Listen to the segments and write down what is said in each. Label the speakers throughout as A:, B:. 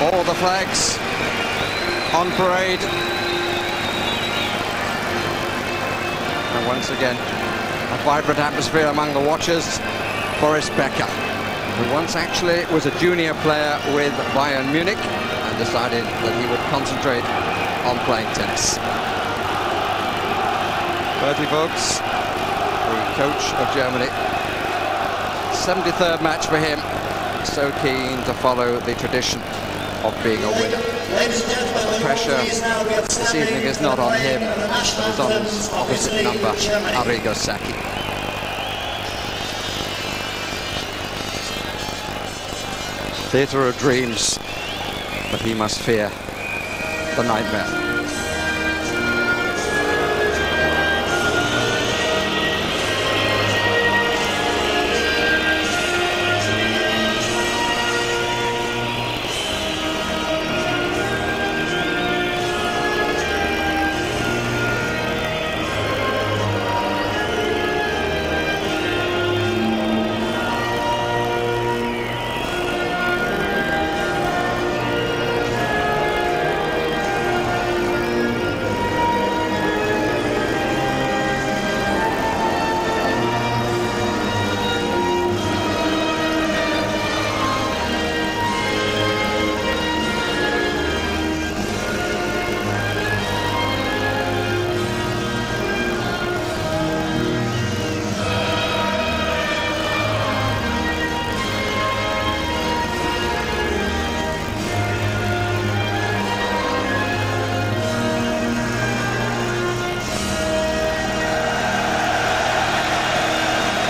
A: All the flags on parade. And once again, a vibrant atmosphere among the watchers. Boris Becker, who once actually was a junior player with Bayern Munich and decided that he would concentrate on playing tennis. Bertie Vogts, the coach of Germany. 73rd match for him. So keen to follow the tradition of being a winner. The pressure this evening is not on him, but is on his opposite number, Arrigo Sacchi. Theatre of dreams, but he must fear the nightmare.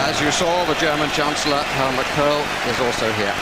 A: As you saw, the German Chancellor, Helmut Kohl, is also here.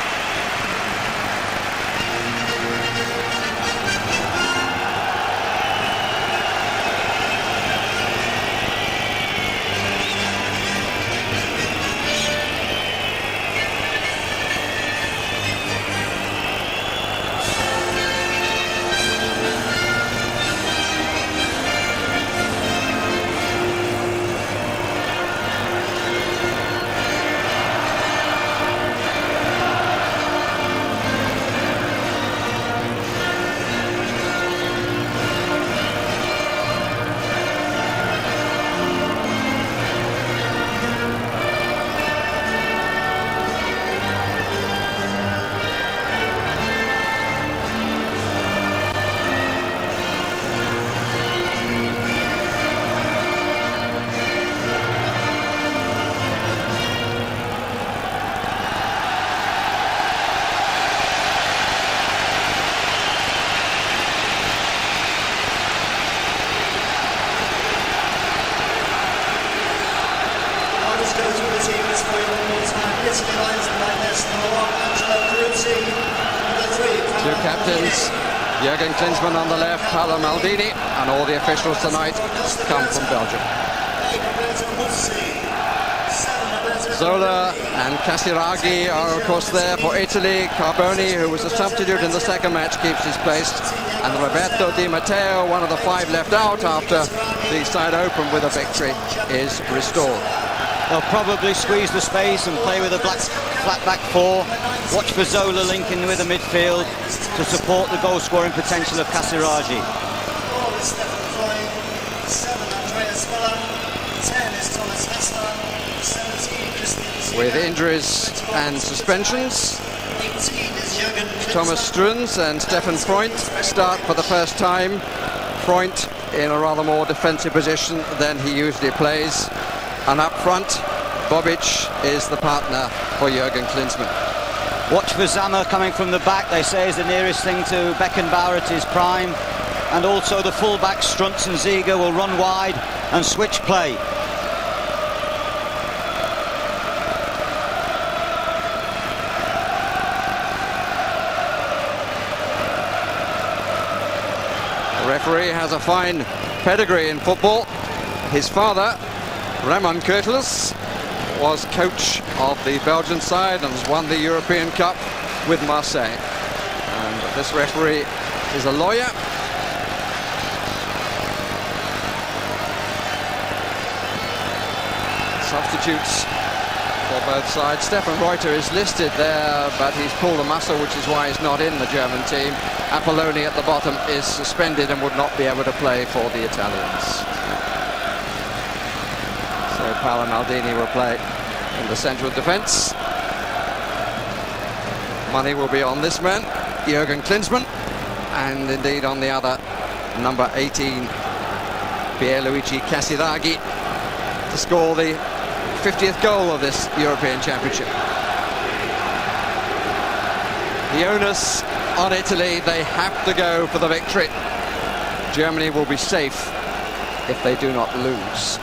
A: Two captains, Jürgen Klinsmann on the left, Paolo Maldini, and all the officials tonight come from Belgium. Zola and Casiraghi are of course there for Italy. Carboni, who was a substitute in the second match, keeps his place. And Roberto Di Matteo, one of the five left out after the side open with a victory, is restored.
B: They'll probably squeeze the space and play with a flat back four. Watch for Zola linking with the midfield to support the goal scoring potential of Casiraghi.
A: With injuries and suspensions, Thomas Struns and Stefan Freund start for the first time. Freund in a rather more defensive position than he usually plays. And up front, Bobic is the partner for Jürgen Klinsmann.
B: Watch for Zammer coming from the back, they say is the nearest thing to Beckenbauer at his prime. And also the full-back Struntz and Ziege will run wide and switch play.
A: The referee has a fine pedigree in football. His father, Ramon Kurtels, was coach of the Belgian side and has won the European Cup with Marseille. And this referee is a lawyer. Substitutes for both sides. Stefan Reuter is listed there, but he's pulled a muscle, which is why he's not in the German team. Apolloni at the bottom is suspended and would not be able to play for the Italians. So Paolo Maldini will play in the central defence. Money will be on this man, Jürgen Klinsmann, and indeed on the other, number 18, Pierluigi Casiraghi, to score the 50th goal of this European Championship. The onus on Italy, they have to go for the victory. Germany will be safe if they do not lose.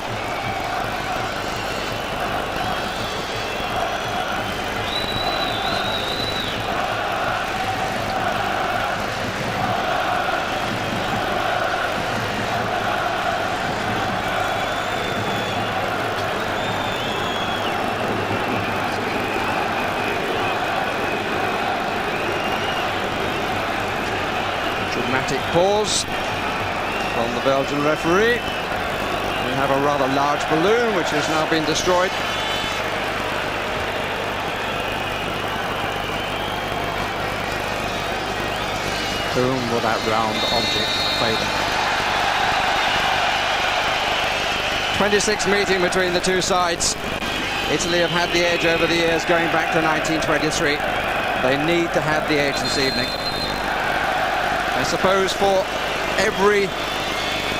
A: Dramatic pause from the Belgian referee. We have a rather large balloon which has now been destroyed. Boom, with that round object fading. 26 meeting between the two sides. Italy have had the edge over the years going back to 1923. They need to have the edge this evening. I suppose for every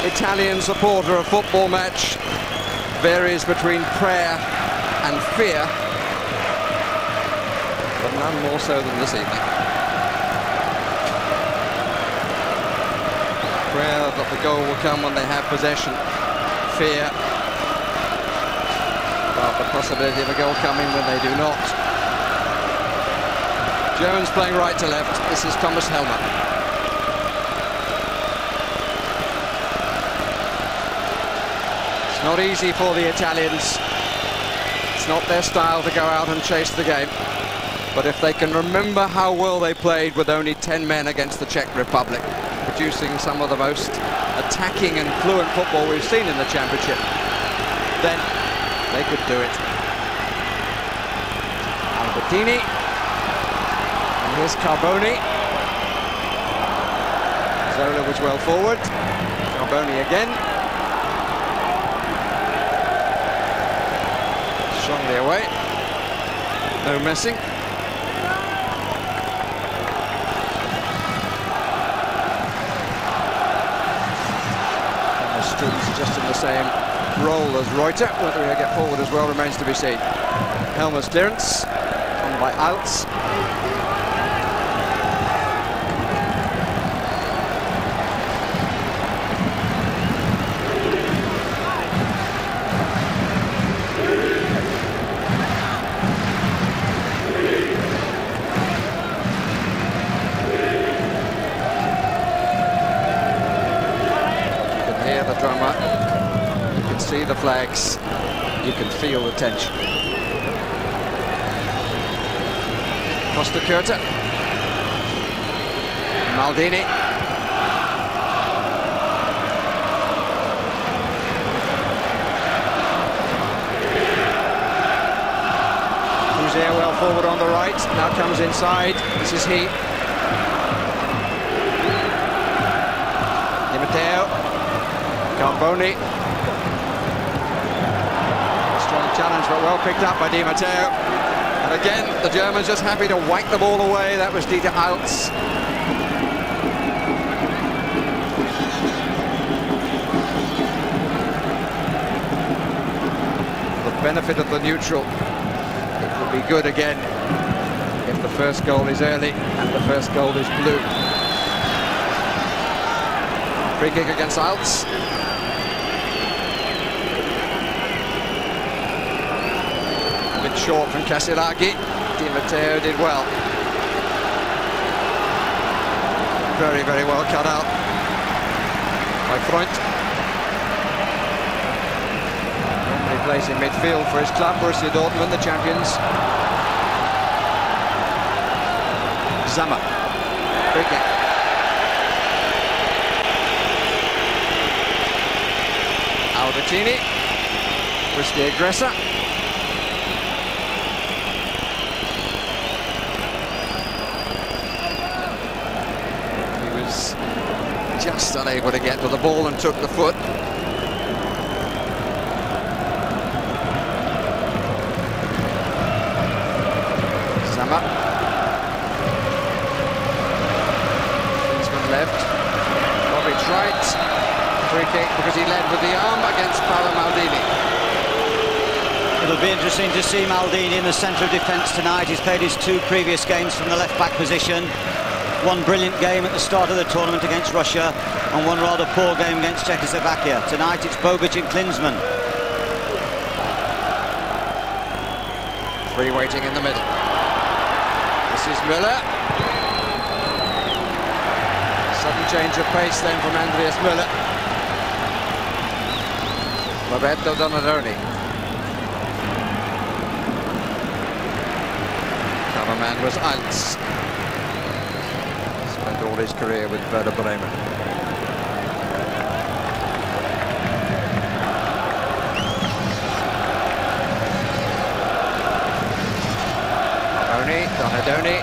A: Italian supporter, a football match varies between prayer and fear, but none more so than this evening. Prayer that the goal will come when they have possession. Fear about the possibility of a goal coming when they do not. Germans playing right to left. This is Thomas Helmer. Not easy for the Italians. It's not their style to go out and chase the game. But if they can remember how well they played with only 10 men against the Czech Republic, producing some of the most attacking and fluent football we've seen in the championship, then they could do it. Albertini. And here's Carboni. Zola was well forward. Carboni again. Strongly away. No messing. Students just in the same role as Reuter. Whether he'll get forward as well remains to be seen. Helmer's clearance on by Alts. Drummer, you can see the flags, you can feel the tension. Costa Curta, Maldini, who's there well forward on the right, now comes inside, this is he. Di Matteo. Carboni. Strong challenge, but well picked up by Di Matteo. And again, the Germans just happy to whack the ball away. That was Dieter Alts. The benefit of the neutral. It will be good again if the first goal is early and the first goal is blue. Free kick against Alts. A bit short from Casiraghi. Di Matteo did well. Very, very well cut out by Freund. Normally plays in midfield for his club, Borussia Dortmund, the champions. Zammer. Free kick. Albertini was the aggressor. just unable to get to the ball and took the foot. Sama. Klinsmann left. Bobic right. Free kick because he led with the arm against Paolo Maldini.
B: It'll be interesting to see Maldini in the centre of defence tonight. He's played his 2 previous games from the left-back position. One brilliant game at the start of the tournament against Russia and one rather poor game against Czechoslovakia. Tonight it's Bobic and Klinsmann.
A: Free waiting in the middle. This is Müller. Sudden change of pace then from Andreas Müller. Roberto Donadoni. Man was Altz. Spent all his career with Werder Bremen. Donadoni.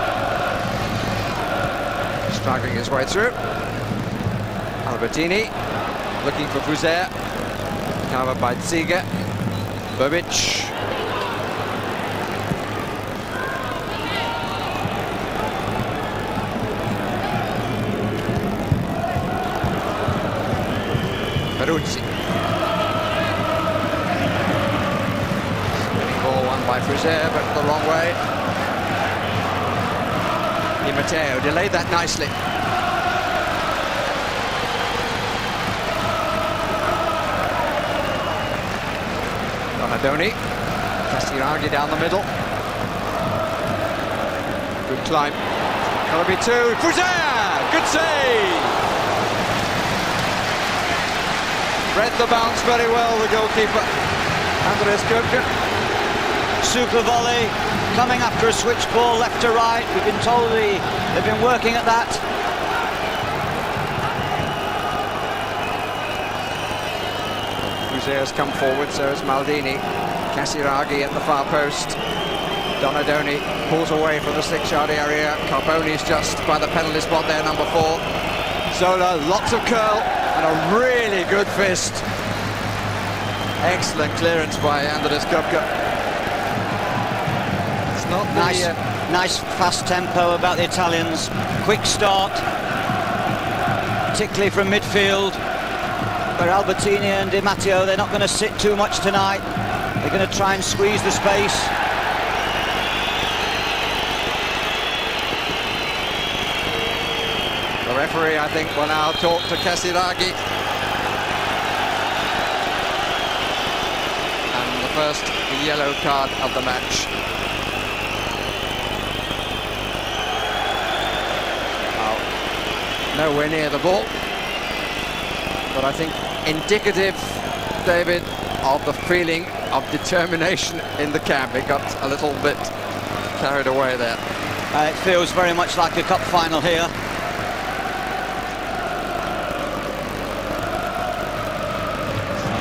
A: Struggling his way through. Albertini looking for Fuser. Covered by Ziege. Bobic. Peruzzi. Spinning ball won by Fuser, but the wrong way. Di Matteo delayed that nicely. Donadoni. Casiraghi down the middle. Good climb. Gotta be 2. Fuser! Good save! Read the bounce very well, the goalkeeper, Andreas Köpke.
B: Super volley, coming after a switch ball left to right. We've been told they've been working at that.
A: Fuser has come forward, so has Maldini. Casiraghi at the far post. Donadoni pulls away from the 6-yard area. Carboni's just by the penalty spot there, number 4. Zola, lots of curl. And a really good fist. Excellent clearance by Andreas Köpke. It's not
B: nice fast tempo about the Italians. Quick start, particularly from midfield. But Albertini and Di Matteo, they're not going to sit too much tonight. They're going to try and squeeze the space.
A: The referee, I think, will now talk to Casiraghi. And the first yellow card of the match. Well, nowhere near the ball. But I think indicative, David, of the feeling of determination in the camp. It got a little bit carried away there.
B: It feels very much like a cup final here.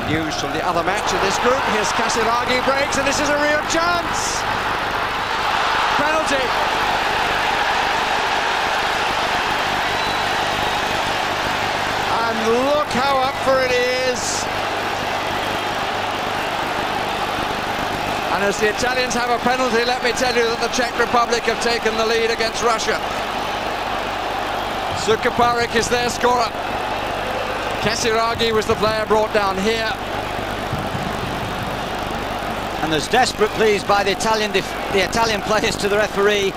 A: News from the other match in this group. Here's Casiraghi breaks, and this is a real chance. Penalty. And look how up for it is. And as the Italians have a penalty, let me tell you that the Czech Republic have taken the lead against Russia. Sukaparek is their scorer. Casiraghi was the player brought down here.
B: And there's desperate pleas by the Italian players to the referee,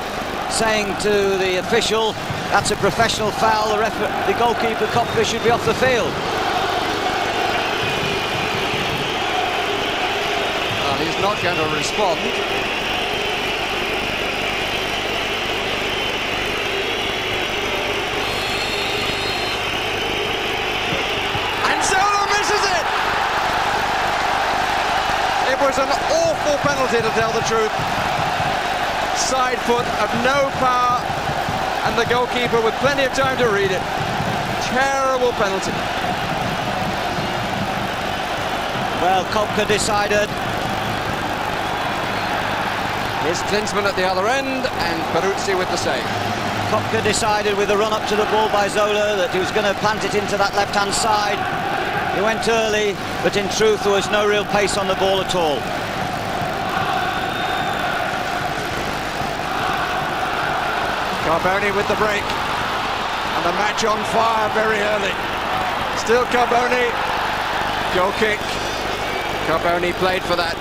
B: saying to the official, that's a professional foul, the goalkeeper Kopka should be off the field.
A: Well, he's not going to respond. It was an awful penalty, to tell the truth. Side foot of no power, and the goalkeeper with plenty of time to read it. Terrible penalty.
B: Well, Kopka decided.
A: Here's Klinsmann at the other end, and Peruzzi with the save.
B: Kopka decided with a run up to the ball by Zola that he was going to plant it into that left-hand side. He went early, but in truth there was no real pace on the ball at all.
A: Carboni with the break, and the match on fire very early. Still Carboni, goal kick. Carboni played for that.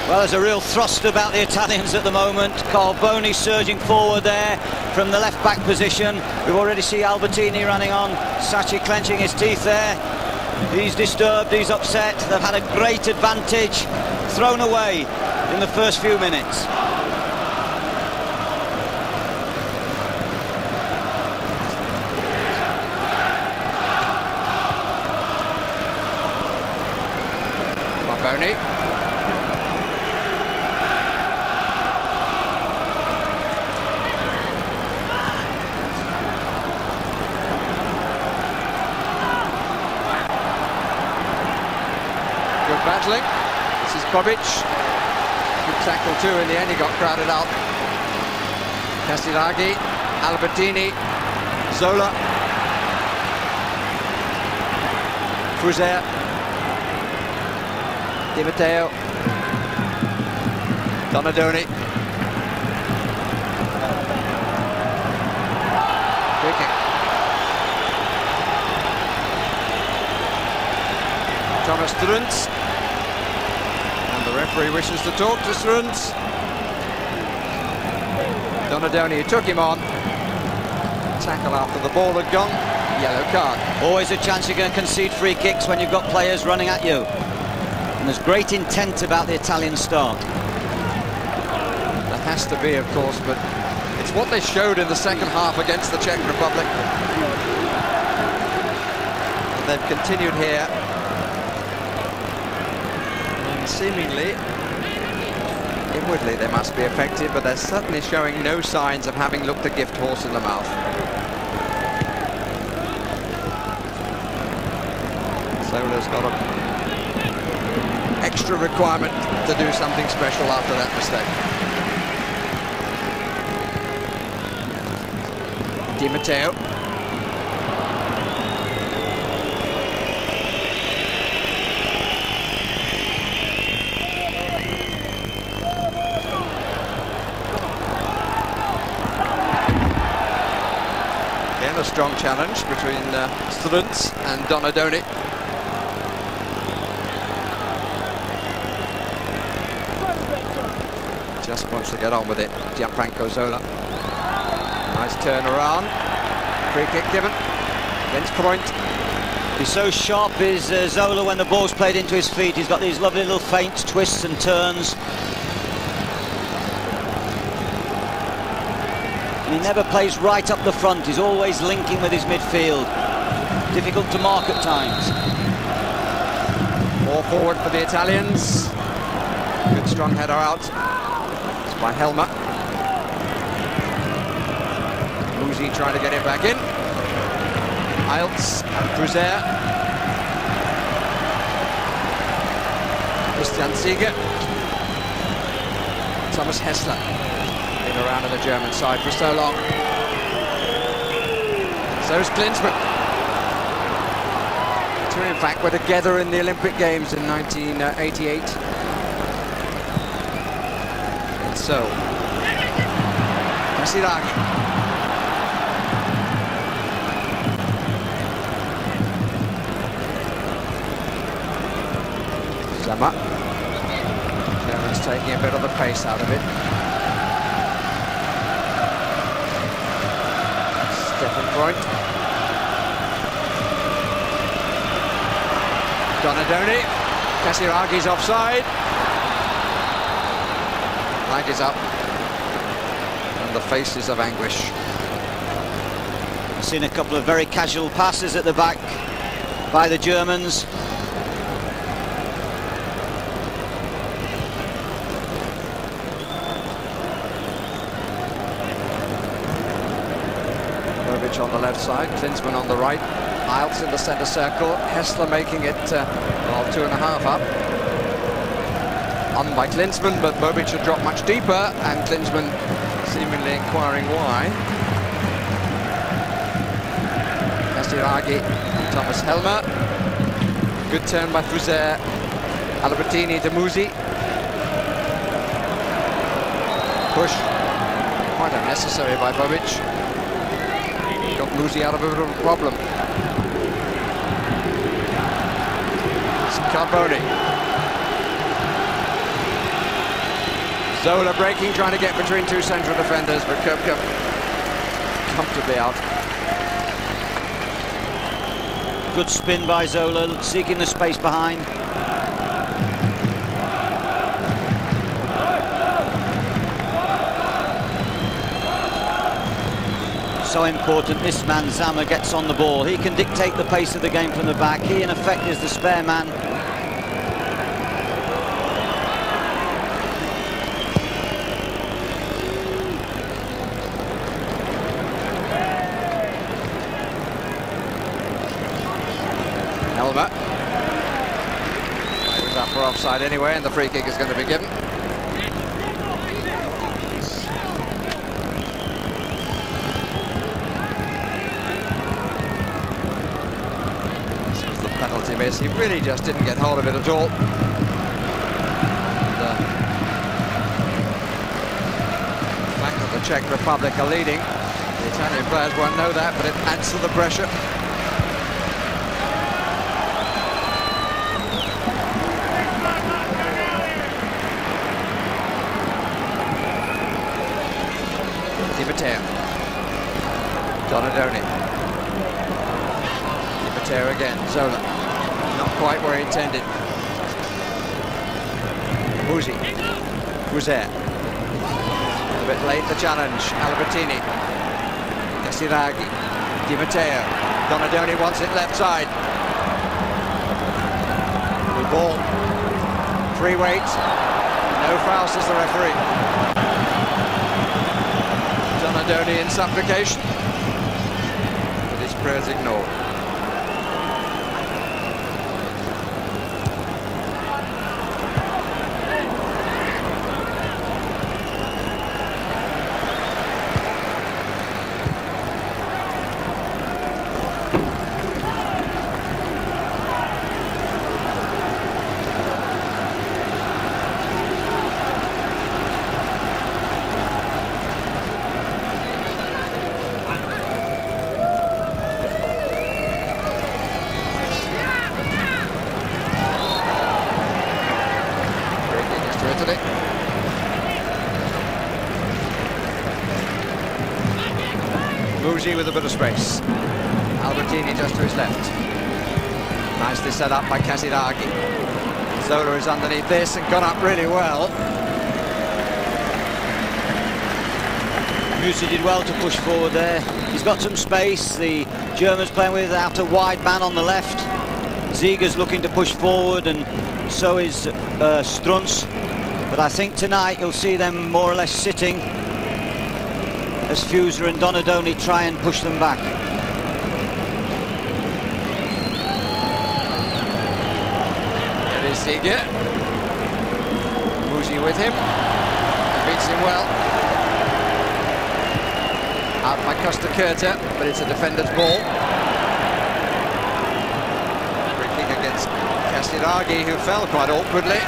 B: Well, there's a real thrust about the Italians at the moment. Carboni surging forward there from the left-back position. We've already seen Albertini running on. Sacchi clenching his teeth there. He's disturbed, he's upset. They've had a great advantage, thrown away in the first few minutes.
A: Carboni. Good battling. This is Bobic. Good tackle too. In the end, he got crowded out. Casiraghi, Albertini, Zola, Fuser, Di Matteo, Donadoni. Free kick. Thomas Struns. And the referee wishes to talk to Struns. Donadoni took him on. Tackle after the ball had gone. Yellow card.
B: Always a chance you're going to concede free kicks when you've got players running at you. And there's great intent about the Italian start.
A: There has to be, of course, but it's what they showed in the second half against the Czech Republic. They've continued here. And seemingly, inwardly they must be effective, but they're certainly showing no signs of having looked a gift horse in the mouth. Zola's got an extra requirement to do something special after that mistake. Di Matteo. Again, a strong challenge between Struns and Donadoni. Just wants to get on with it, Gianfranco Zola. Nice turn around. Free kick given against Freund.
B: He's so sharp, is Zola, when the ball's played into his feet. He's got these lovely little feints, twists and turns. And he never plays right up the front. He's always linking with his midfield. Difficult to mark at times.
A: More forward for the Italians. Good strong header out. By Helmer. Musi trying to get it back in. Eilts and Fuser. Christian Seeger. Thomas Hessler. Been around on the German side for so long. So's Klinsmann. Two, in fact, were together in the Olympic Games in 1988. So, Casiraghi. Zama. Germans taking a bit of the pace out of it. Stefan Freund. Donadoni. Casiraghi's offside. Flag is up, and the faces of anguish.
B: I've seen a couple of very casual passes at the back by the Germans.
A: Bobic on the left side, Klinsmann on the right, Eilts in the centre circle, Hessler making it 2.5 up. On by Klinsmann, but Bobic had dropped much deeper, and Klinsmann seemingly inquiring why. Casiraghi, Thomas Helmer. Good turn by Fuser, Albertini to Musi. Push, quite unnecessary by Bobic. Got Musi out of a bit of a problem. It's Carboni. Zola breaking, trying to get between two central defenders, but Köpke comfortably out.
B: Good spin by Zola, seeking the space behind. So important, this man Zama gets on the ball. He can dictate the pace of the game from the back. He in effect is the spare man.
A: Helmer. It was up for offside anyway, and the free kick is going to be given. This was the penalty miss. He really just didn't get hold of it at all. And, the fact that the Czech Republic are leading, the Italian players won't know that, but it adds to the pressure. Donadoni. Di Matteo again. Zola. Not quite where he intended. Musi. Fuser. A bit late the challenge. Albertini. Casiraghi. Di Matteo. Donadoni wants it left side. Good ball. Free weight. No foul, says the referee. Donadoni in supplication. Prayers ignored. Musi with a bit of space. Albertini just to his left. Nicely set up by Casiraghi. Zola is underneath this and gone up really well.
B: Musi did well to push forward there. He's got some space. The Germans playing without a wide man on the left. Ziger's looking to push forward, and so is Strunz. But I think tonight you'll see them more or less sitting as Fuser and Donadoni try and push them back.
A: It is Ziger. Musi with him. Beats him well. Out by Costa Curta, but it's a defender's ball. Free kick against Casiraghi, who fell quite awkwardly.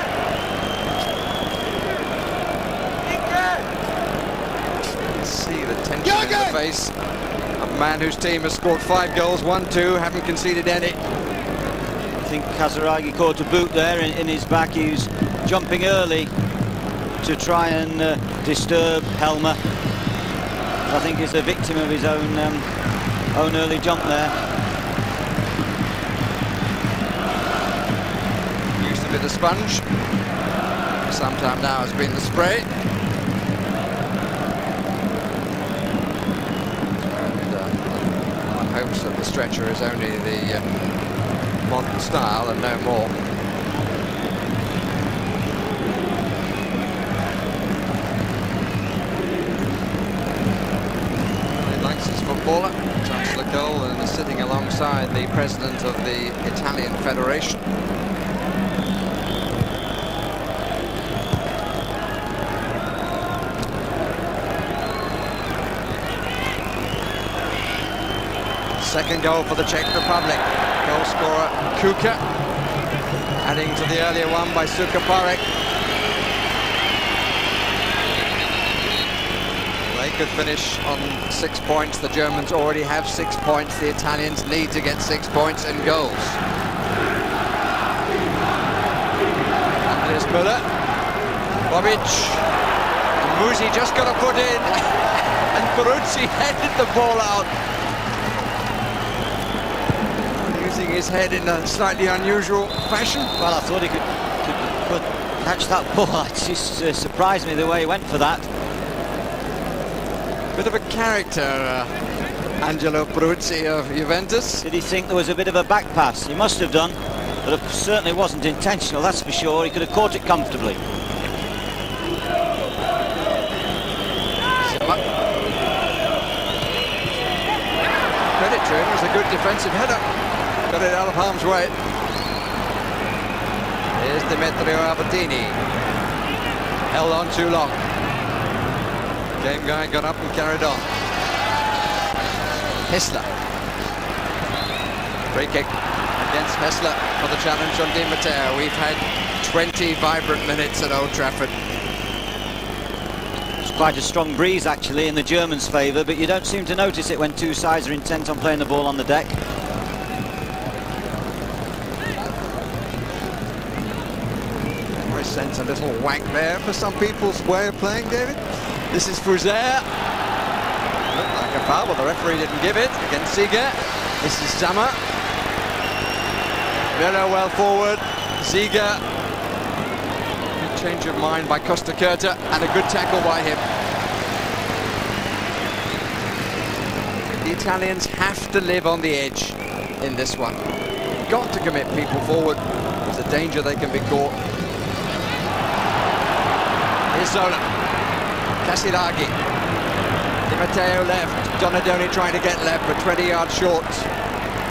A: See the tension in the face. A man whose team has scored 5 goals, 1-2, haven't conceded any.
B: I think Casiraghi caught a boot there in his back. He was jumping early to try and disturb Helmer. I think he's a victim of his own early jump there.
A: Used to be the sponge. For some time now has been the spray. Hopes that the stretcher is only the modern style and no more. He likes his footballer, Chancellor Cole, and is sitting alongside the president of the Italian Federation. Second goal for the Czech Republic. Goal scorer Kuka, adding to the earlier one by Sukaparek. They could finish on 6 points. The Germans already have 6 points. The Italians need to get 6 points and goals. Andres Müller, Bobic, and Musi just got a foot in, and Peruzzi headed the ball out. Using his head in a slightly unusual fashion.
B: Well, I thought he could catch that ball. It just surprised me the way he went for that.
A: Bit of a character, Angelo Peruzzi of Juventus.
B: Did he think there was a bit of a back pass? He must have done, but it certainly wasn't intentional, that's for sure. He could have caught it comfortably.
A: Credit to him, it was a good defensive header. Got it out of harm's way. Here's Demetrio Albertini. Held on too long. Game guy got up and carried on. Hessler. Free kick against Hessler for the challenge on Di Matteo. We've had 20 vibrant minutes at Old Trafford.
B: It's quite a strong breeze actually in the Germans' favour, but you don't seem to notice it when two sides are intent on playing the ball on the deck.
A: I sense a little whack there for some people's way of playing, David. This is Fuser. Looked like a foul, but the referee didn't give it against Ziege. This is Zammer. Müller well forward. Ziege. Good change of mind by Costa Curta, and a good tackle by him. The Italians have to live on the edge in this one. Got to commit people forward. There's a danger they can be caught. Here's Zola. Casiraghi. Di Matteo left. Donadoni trying to get left, but 20 yards short.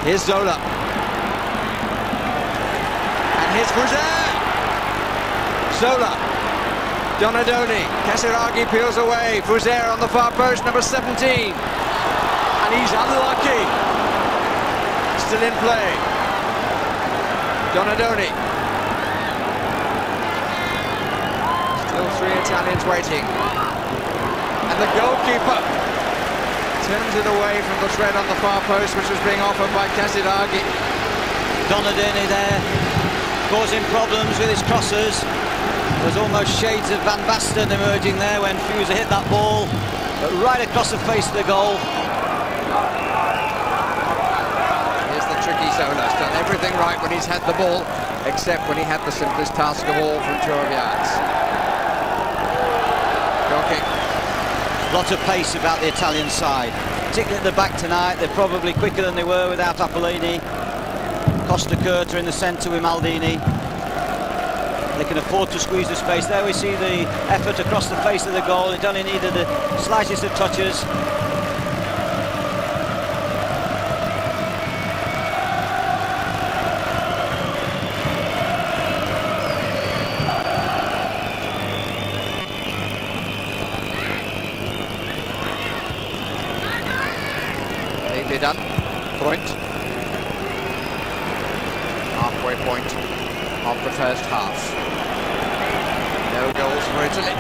A: Here's Zola. And here's Fuser. Zola. Donadoni. Casiraghi peels away. Fuser on the far post, number 17. And he's unlucky. Still in play. Donadoni. Still 3 Italians waiting. And the goalkeeper turns it away from the thread on the far post, which was being offered by Casiraghi.
B: Donadoni there, causing problems with his crosses. There's almost shades of Van Basten emerging there when Fuser hit that ball, but right across the face of the goal.
A: Here's the tricky Zola. He's done everything right when he's had the ball, except when he had the simplest task of all from 12 yards. Goal kick.
B: Lots of pace about the Italian side, particularly at the back tonight. They're probably quicker than they were without Apollini. Costa Curta in the centre with Maldini. They can afford to squeeze the space. There we see the effort across the face of the goal. It only needed the slightest of touches.
A: Done. Point. Halfway point of the first half. No goals for Italy.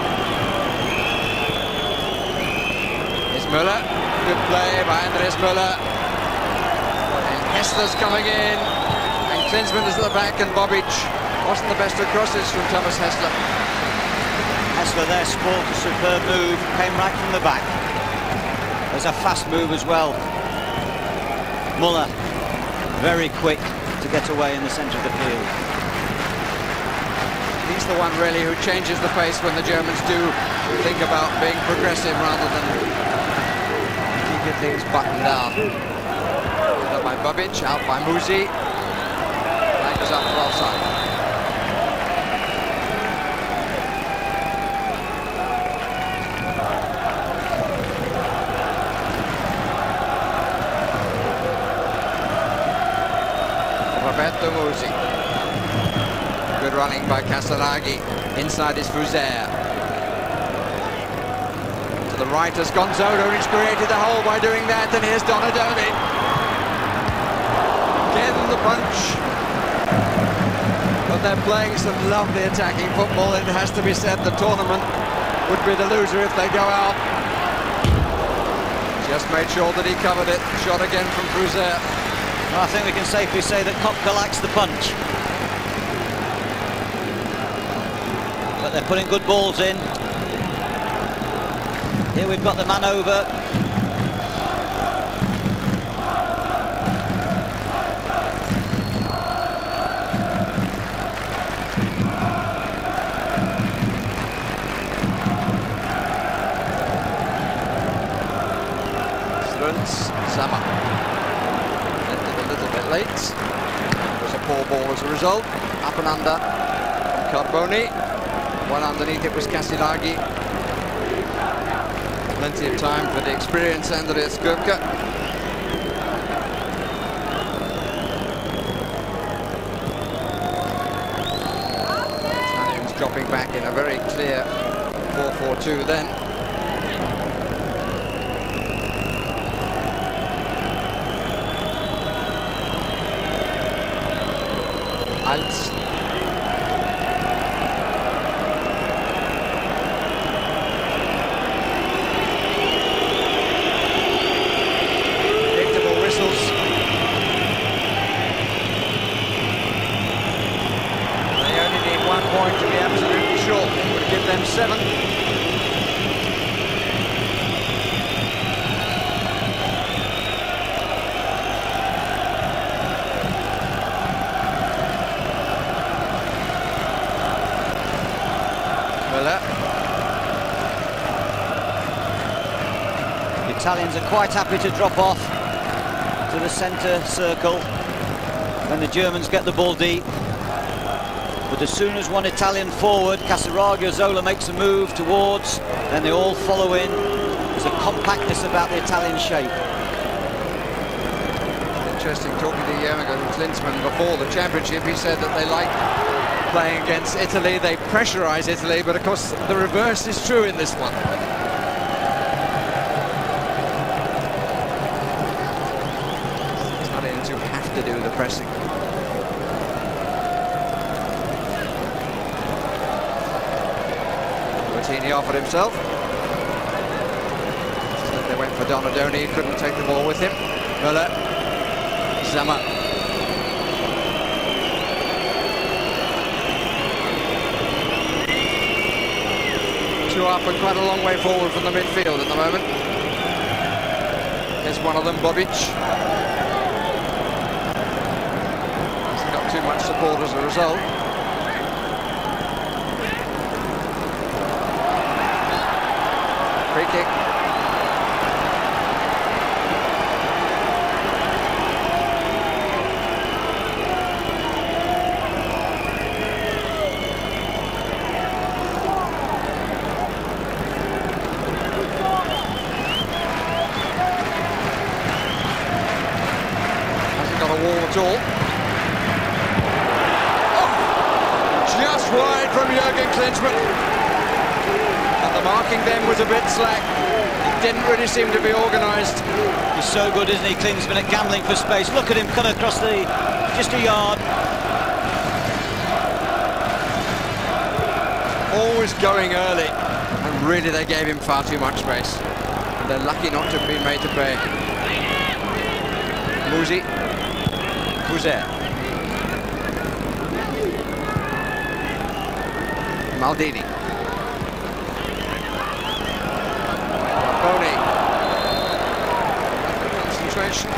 A: Here's Müller. Good play by Andres Müller. And Hessler's coming in. And Klinsmann is at the back, and Bobic wasn't the best of crosses from Thomas Hessler.
B: Hessler there sport a superb move. Came right from the back. There's a fast move as well. Müller, very quick to get away in the centre of the field.
A: He's the one really who changes the pace when the Germans do think about being progressive rather than keeping things buttoned down. Out by Bobic, out by Musi. Flag is up for offside. Roberto Musi. Good running by Casiraghi. Inside is Fuser. To the right has Gonzalo, who's created the hole by doing that, and here's Donadoni. the punch. But they're playing some lovely attacking football. It has to be said, the tournament would be the loser if they go out. Just made sure that he covered it. Shot again from Bruzer.
B: Well, I think we can safely say that Kopka likes the punch. But they're putting good balls in. Here we've got the man over.
A: Zama ended a little bit late. It was a poor ball as a result. Up and under from Carboni. One underneath it was Kasilagi. Plenty of time for the experienced Andreas Göbke. Italians dropping back in a very clear 4-4-2 then. Alts. Predictable whistles. They only need 1 point to be absolutely sure. It would give them 7.
B: The Italians are quite happy to drop off to the centre circle when the Germans get the ball deep. But as soon as one Italian forward, Casiraghi or Zola, makes a move towards, then they all follow in. There's a compactness about the Italian shape.
A: Interesting, talking to Jürgen Klinsmann before the championship, he said that they like playing against Italy, they pressurise Italy, but of course the reverse is true in this one. Italians who have to do the pressing. Martini offered himself. Instead they went for Donadoni, he couldn't take the ball with him. Müller, Zama. Up and quite a long way forward from the midfield at the moment. Here's one of them, Bobic. Hasn't got too much support as a result. Free kick. At all. Oh, just wide from Jürgen Klinsmann. And the marking then was a bit slack. It didn't really seem to be organised.
B: He's so good, isn't he, Klinsmann, at gambling for space. Look at him cut across just a yard.
A: Always going early, and really they gave him far too much space. And they're lucky not to have been made to pay. Musi. Bruzer. Maldini. Boni. Concentration.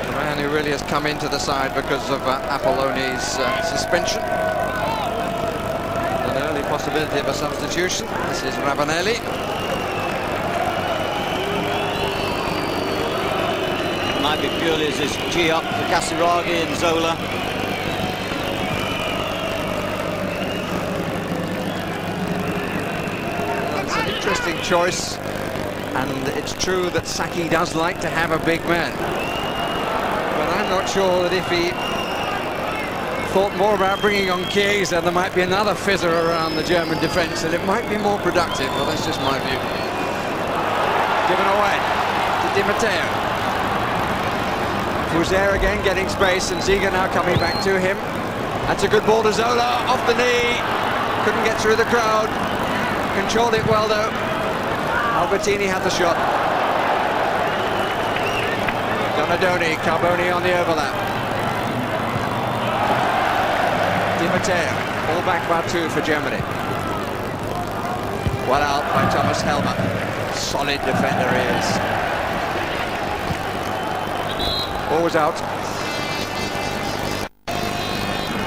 A: The man who really has come into the side because of Apolloni's suspension. An early possibility of a substitution. This is Ravanelli.
B: Might be purely as this G-up for Casiraghi and Zola.
A: It's an interesting choice, and it's true that Sacchi does like to have a big man. But I'm not sure that if he thought more about bringing on Chiesa, there might be another fizzer around the German defence, and it might be more productive. Well, that's just my view. Given away to Di Matteo. Fuser again getting space, and Ziga now coming back to him. That's a good ball to Zola, off the knee. Couldn't get through the crowd. Controlled it well though. Albertini had the shot. Donadoni, Carboni on the overlap. Di Matteo, all back by 2 for Germany. Well out by Thomas Helmer. Solid defender he is. Ball was out.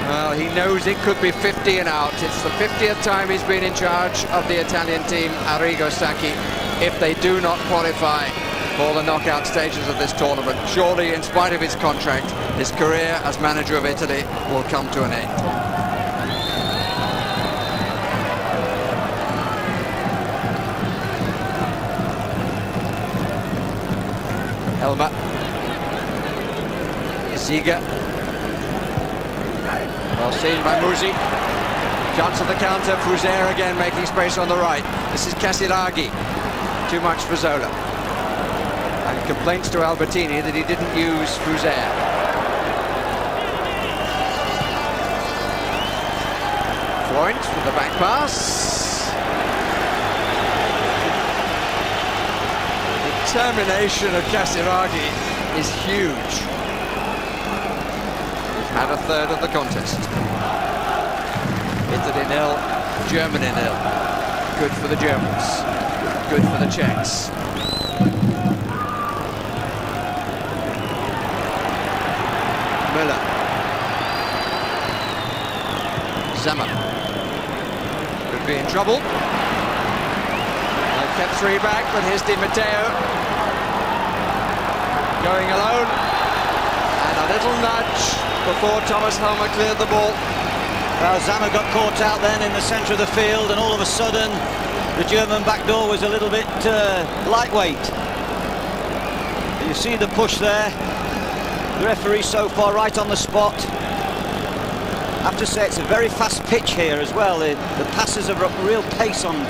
A: Well, he knows it could be 50 and out. It's the 50th time he's been in charge of the Italian team, Arrigo Sacchi, if they do not qualify for the knockout stages of this tournament. Surely, in spite of his contract, his career as manager of Italy will come to an end. Helmer. Ziga. Well seen by Musi. Chance of the counter. Fuser again making space on the right. This is Casiraghi. Too much for Zola. And complaints to Albertini that he didn't use Fuser. Freund with the back pass. The determination of Casiraghi is huge. Had a third of the contest. Italy 0, Germany 0. Good for the Germans. Good for the Czechs. Müller. Zemmer. Could be in trouble. They've kept 3 back, but here's Di Matteo. Going alone. And a little nudge before Thomas Helmer cleared the ball.
B: Well, Zammer got caught out then in the centre of the field, and all of a sudden the German back door was a little bit lightweight. You see the push there. The referee so far right on the spot. I have to say it's a very fast pitch here as well. The passes are a real pace on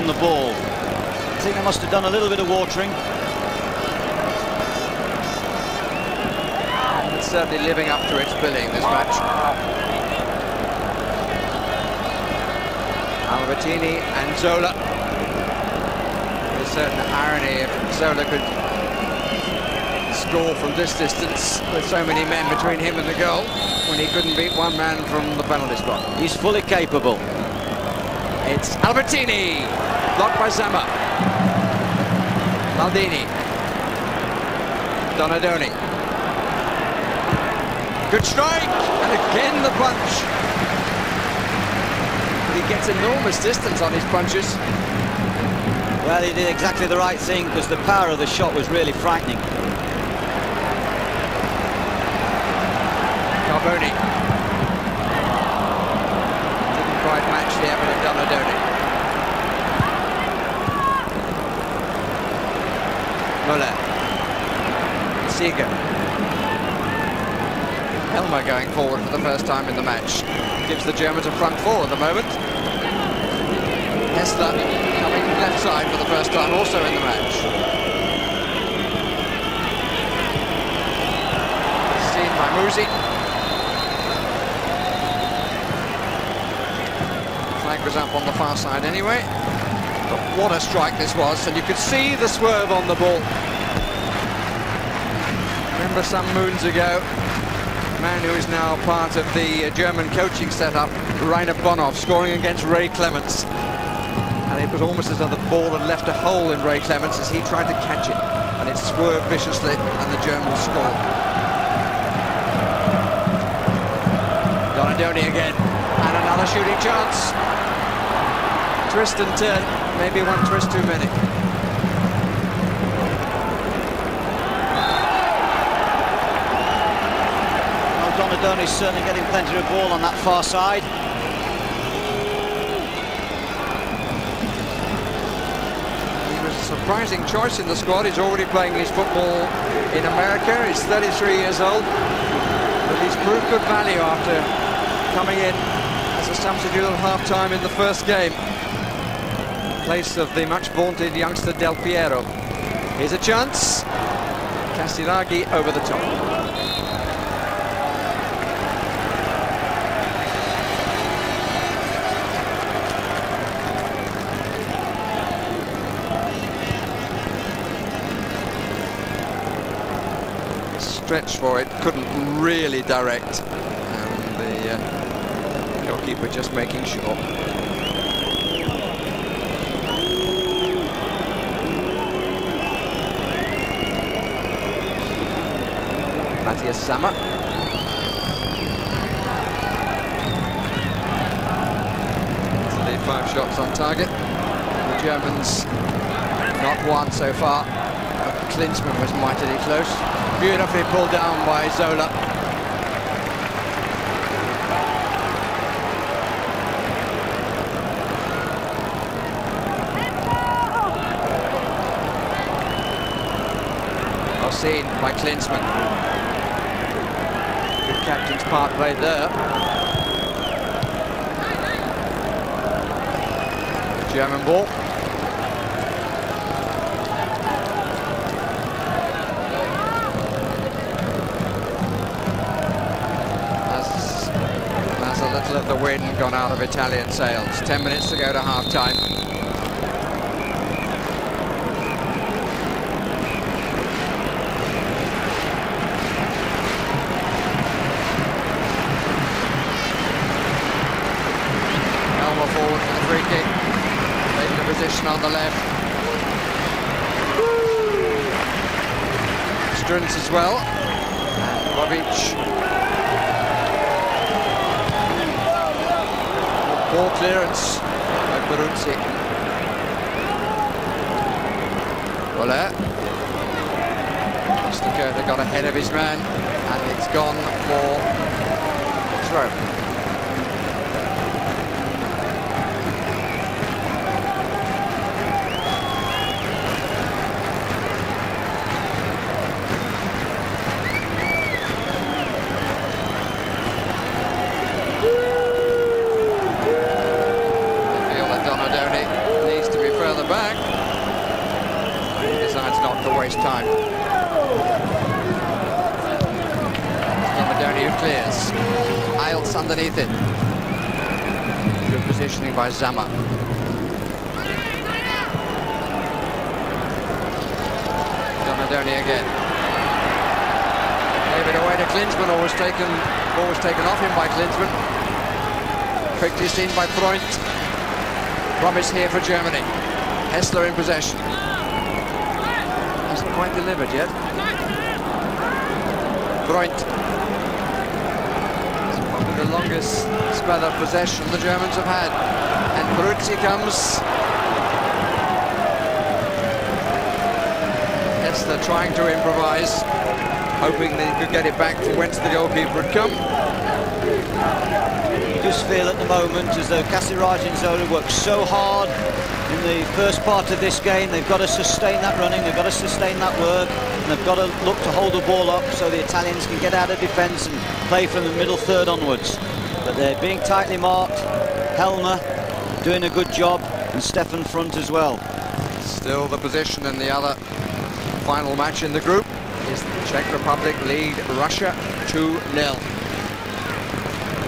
B: the ball. I think they must have done a little bit of watering.
A: It's certainly living up to its billing, this match. Albertini and Zola. There's certain irony if Zola could score from this distance with so many men between him and the goal when he couldn't beat one man from the penalty spot.
B: He's fully capable.
A: It's Albertini, blocked by Zammer. Maldini. Donadoni. Good strike, and again the punch. He gets enormous distance on his punches.
B: Well, he did exactly the right thing because the power of the shot was really frightening.
A: Carboni. Didn't quite match the effort of Donadoni. Müller. Ziga. Helmer going forward for the first time in the match. Gives the Germans a front 4 at the moment. Hessler coming left side for the first time also in the match. Seen by Musi. Flag was up on the far side anyway. But what a strike this was, and you could see the swerve on the ball. Remember some moons ago, man who is now part of the German coaching setup, Rainer Bonhoff, scoring against Ray Clements. And it was almost as though the ball had left a hole in Ray Clements as he tried to catch it. And it swerved viciously, and the Germans scored. Donadoni again, and another shooting chance. Twist and turn, maybe one twist too many.
B: Donadoni's certainly getting plenty of ball on that far side.
A: He was a surprising choice in the squad. He's already playing his football in America. He's 33 years old, but he's proved good value after coming in as a substitute at half-time in the first game, in place of the much vaunted youngster Del Piero. Here's a chance. Casiraghi over the top. stretched for it, couldn't really direct, and the goalkeeper just making sure. Matthias Sammer. Indeed, 5 shots on target. The Germans not one so far. But Klinsmann was mightily close. Beautifully pulled down by Zola. Well seen by Klinsmann. Good captain's part played there. German ball. Has a little of the wind gone out of Italian sails. 10 minutes to go to half-time. Forward for the free kick, taking a position on the left. Struns as well, and Bobic. Ball clearance by Peruzzi. Voller. Mr. Curta got ahead of his man, and it's gone for throw. Back. He decides not to waste time. Donadoni who clears. Eils underneath it. Good positioning by Zama. Donadoni again. Gave it away to Klinsmann, always taken off him by Klinsmann. Quickly seen by Freund. Promise here for Germany. Hessler in possession. Hasn't quite delivered yet. Freund. It's probably the longest spell of possession the Germans have had. And Peruzzi comes. Hessler trying to improvise, hoping that he could get it back from whence the goalkeeper had come.
B: You just feel at the moment as though Casiraj and Zola worked so hard in the first part of this game. They've got to sustain that running, they've got to sustain that work, and they've got to look to hold the ball up so the Italians can get out of defence and play from the middle third onwards. But they're being tightly marked. Helmer doing a good job, and Stefan Front as well.
A: Still the position in the other final match in the group is the Czech Republic lead Russia 2-0.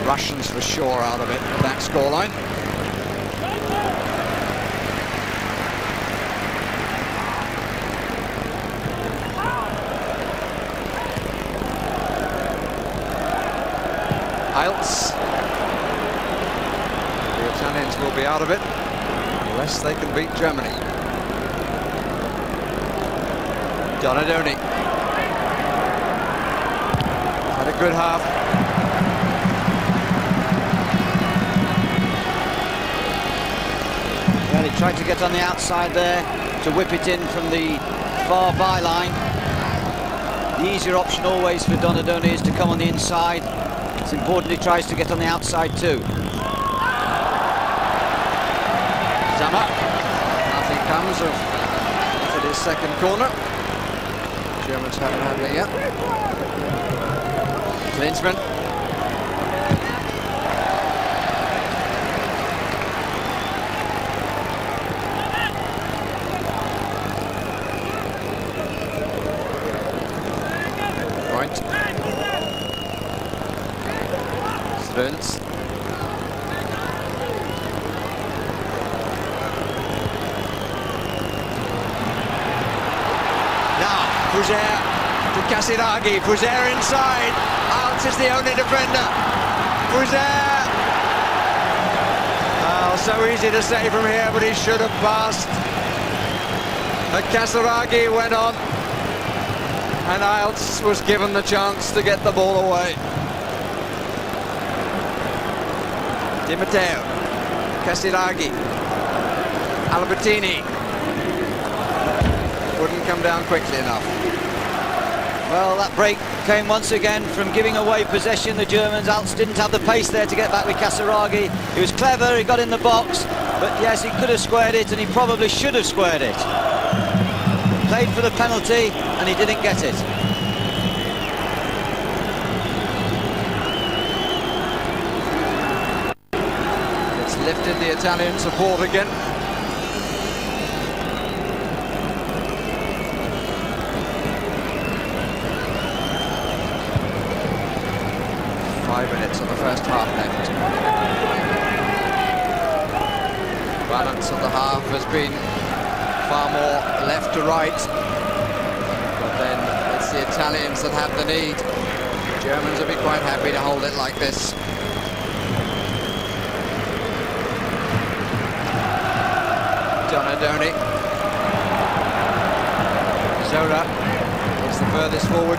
A: Russians for sure out of it with that scoreline. Eils. The Italians will be out of it unless they can beat Germany. Donadoni. Had a good half.
B: Well, he tried to get on the outside there to whip it in from the far byline. The easier option always for Donadoni is to come on the inside. It's important he tries to get on the outside too.
A: Zama. Nothing comes of his second corner. Germans haven't had it yet. Klinsmann. Point. Struns. Now, Kruger to Casiraghi. Fuser inside. Alts is the only defender. Fuser. Oh, so easy to say from here, but he should have passed. But Casiraghi went on, and Alts was given the chance to get the ball away. Di Matteo, Casiraghi, Albertini. Wouldn't come down quickly enough.
B: Well, that break came once again from giving away possession. The Germans, Alts didn't have the pace there to get back with Casiraghi. He was clever, he got in the box, but yes, he could have squared it, and he probably should have squared it. Played for the penalty, and he didn't get it.
A: It's lifted the Italian support again. 5 minutes of the first half left. Balance of the half has been far more left to right, but then it's the Italians that have the lead. The Germans will be quite happy to hold it like this. Donadoni. Zola is the furthest forward.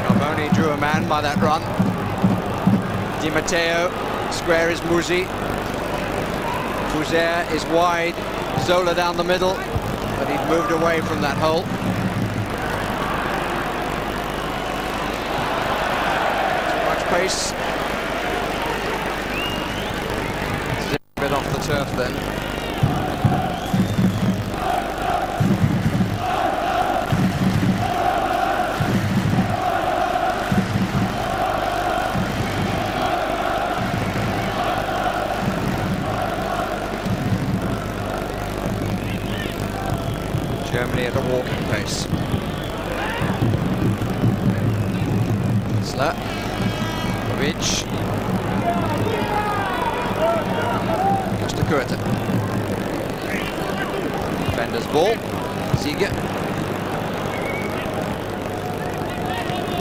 A: Carboni drew a man by that run. Di Matteo, square is Musi. Fuser is wide. Zola down the middle, but he'd moved away from that hole. Too much pace. Zip a bit off the turf then. Germany at a walking pace. Sla, Kovic, Costa Curta. Defender's ball, Ziege.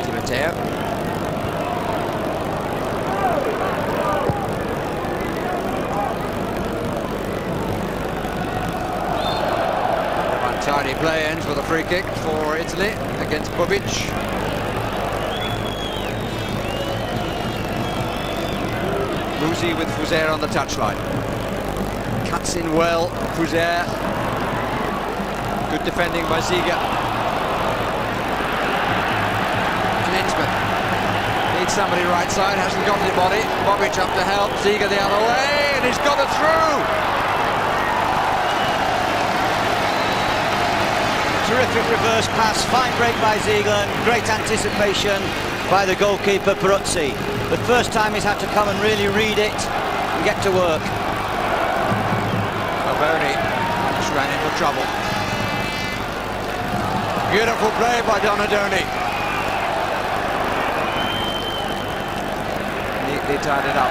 A: Di Matteo. Tidy play ends with a free kick for Italy against Bobic. Musi with Fuser on the touchline. Cuts in well, Fuser. Good defending by Ziege. Klinsmann needs somebody right side, hasn't got anybody. Bobic up to help, Ziege the other way, and he's got it through!
B: Terrific reverse pass, fine break by Ziege, great anticipation by the goalkeeper Peruzzi. The first time he's had to come and really read it and get to work.
A: Carboni just ran into trouble. Beautiful play by Donadoni. Neatly tied it up.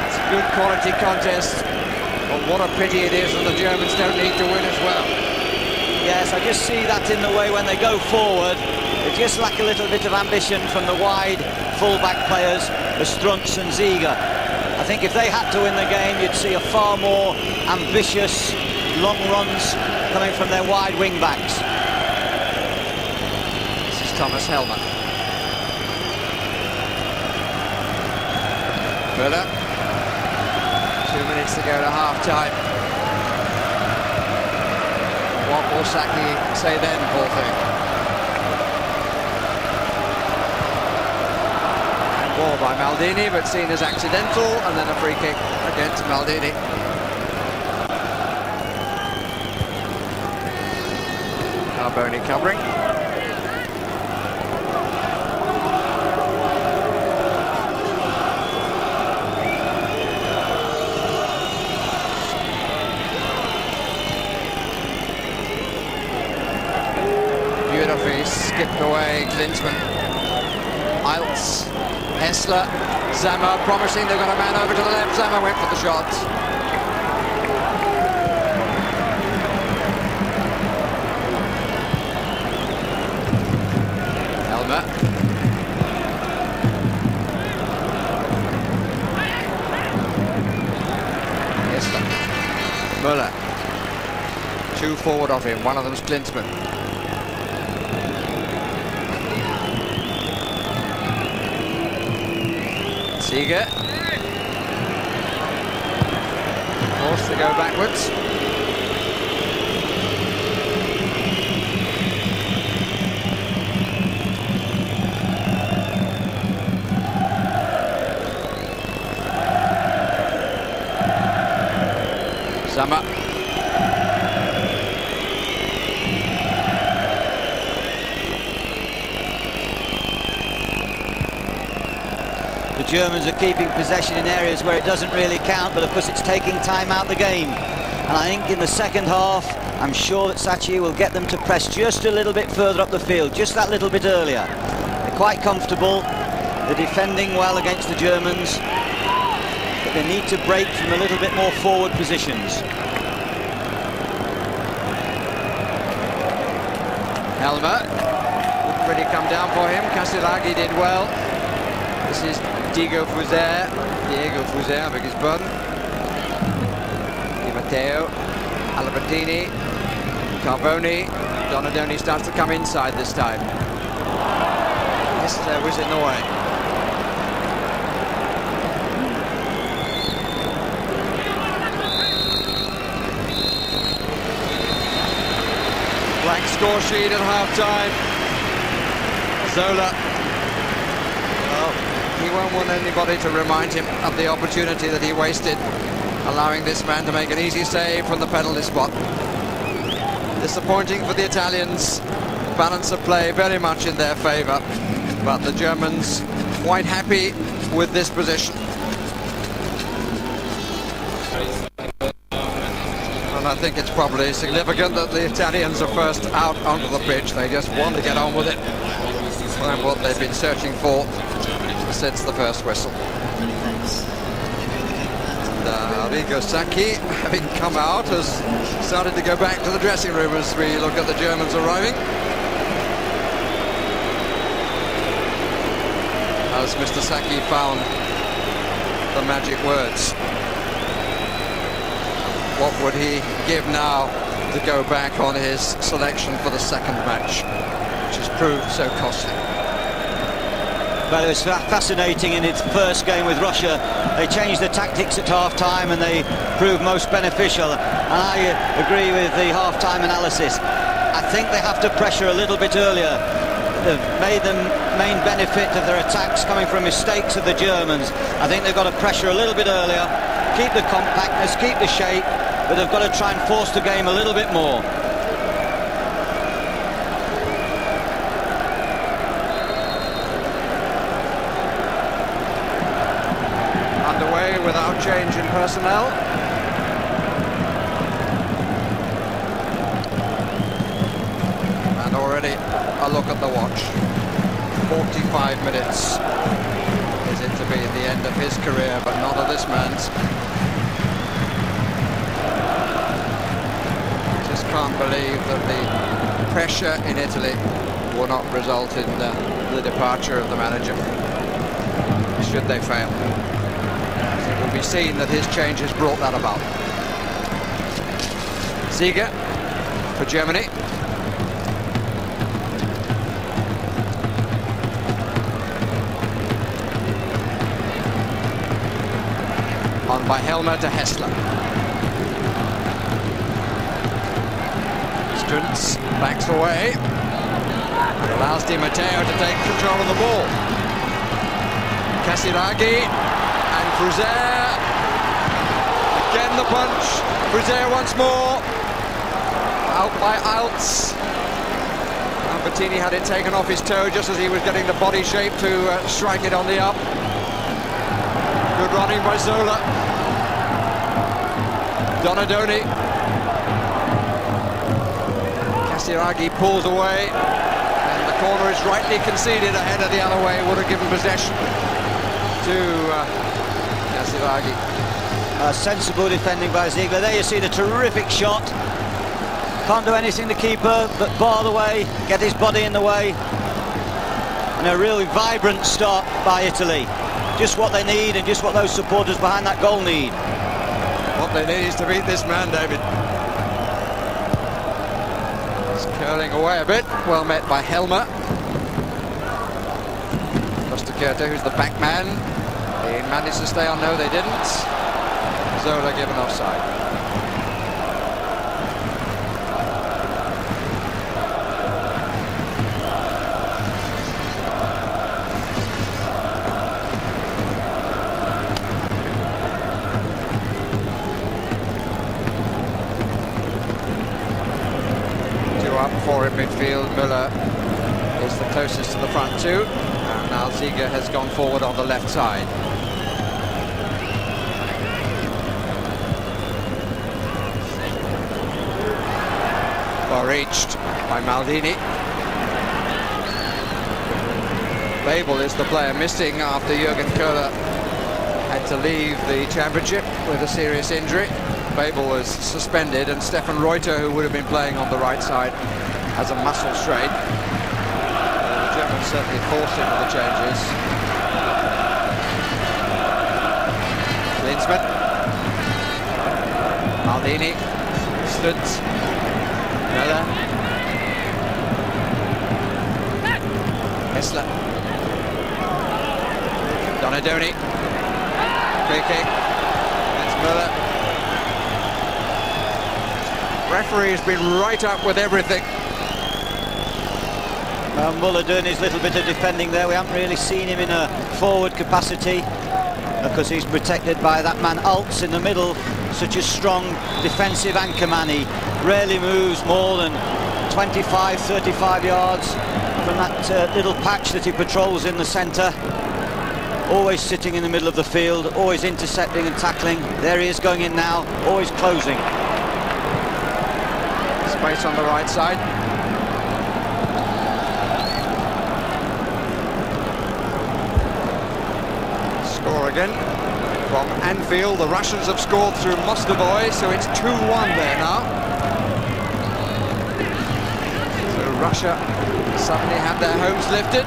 A: It's a good quality contest. But what a pity it is that the Germans don't need to win as well.
B: Yes, I just see that in the way when they go forward. They just lack a little bit of ambition from the wide full-back players, the Strunz and Ziege. I think if they had to win the game, you'd see a far more ambitious long runs coming from their wide wing-backs.
A: This is Thomas Helmer. Müller. 2 minutes to go to half-time. What will Saki say then, poor thing? And ball by Maldini, but seen as accidental, and then a free kick against Maldini. Carboni covering. Beautifully skipped away, Klinsmann. Alts, Hessler, Zammer promising, they've got a man over to the left. Zammer went for the shot. Müller. Two forward of him, one of them's Klinsmann. Seeger. Forced to go backwards. Sommer.
B: The Germans are keeping possession in areas where it doesn't really count, but of course it's taking time out the game. And I think in the second half, I'm sure that Sachi will get them to press just a little bit further up the field, just that little bit earlier. They're quite comfortable, they're defending well against the Germans, but they need to break from a little bit more forward positions.
A: Helmer. Wouldn't really come down for him. Casiraghi did well. This is Diego Fuser, I beg his pardon. Di Matteo, Albertini, Carboni. Donadoni starts to come inside this time. This was in the way. Blank score sheet at half-time. Zola. Well, he won't want anybody to remind him of the opportunity that he wasted, allowing this man to make an easy save from the penalty spot. Disappointing for the Italians. Balance of play very much in their favour, but the Germans quite happy with this position. And I think it's probably significant that the Italians are first out onto the pitch. They just want to get on with it. Find what they've been searching for since the first whistle. Arrigo Sacchi, having come out, has started to go back to the dressing room as we look at the Germans arriving. As Mr. Sacchi found the magic words. What would he give now to go back on his selection for the second match, which has proved so costly?
B: Well, it was fascinating in its first game with Russia. They changed the tactics at half-time and they proved most beneficial. And I agree with the half-time analysis. I think they have to pressure a little bit earlier. They've made the main benefit of their attacks coming from mistakes of the Germans. I think they've got to pressure a little bit earlier, keep the compactness, keep the shape, but they've got to try and force the game a little bit more.
A: Underway without change in personnel. And already a look at the watch. 45 minutes is it to be the end of his career, but not of this man's. Just can't believe that the pressure in Italy will not result in the departure of the manager, should they fail. It will be seen that his change has brought that about. Seeger for Germany. On by Helmer to Hessler. Strunz backs away. Allows Di Matteo to take control of the ball. Casiraghi and Fuser. Again the punch. Fuser once more. Out by Alts. Albertini had it taken off his toe just as he was getting the body shape to strike it on the up. Good running by Zola. Donadoni. Casiraghi pulls away, and the corner is rightly conceded ahead of the other way. Would have given possession to Casiraghi.
B: Sensible defending by Ziegler. There you see the terrific shot. Can't do anything to keeper, but bar the way, get his body in the way. And a really vibrant start by Italy. Just what they need and just what those supporters behind that goal need.
A: What desperately needs to beat this man, David. He's curling away a bit. Well met by Helmer. Costa-Curta, who's the back man. They managed to stay on. No, they didn't. Zola given offside. Four in midfield. Müller is the closest to the front two, and now Ziege has gone forward on the left side. Well reached by Maldini. Babel is the player missing after Jürgen Köhler had to leave the championship with a serious injury. Babel was suspended, and Stefan Reuter, who would have been playing on the right side, has a muscle strain. The Germans certainly forced him with the changes. Klinsmann. Maldini. Stutz. Müller. Hessler. Donadoni. Free kick. That's Müller. Referee has been right up with everything.
B: Müller doing his little bit of defending there. We haven't really seen him in a forward capacity because he's protected by that man Altz in the middle, such a strong defensive anchor man. He rarely moves more than 25, 35 yards from that little patch that he patrols in the centre. Always sitting in the middle of the field, always intercepting and tackling. There he is going in now, always closing.
A: Space on the right side. Score again from Anfield. The Russians have scored through Mostovoy, so it's 2-1 there now. So Russia suddenly have their hopes lifted.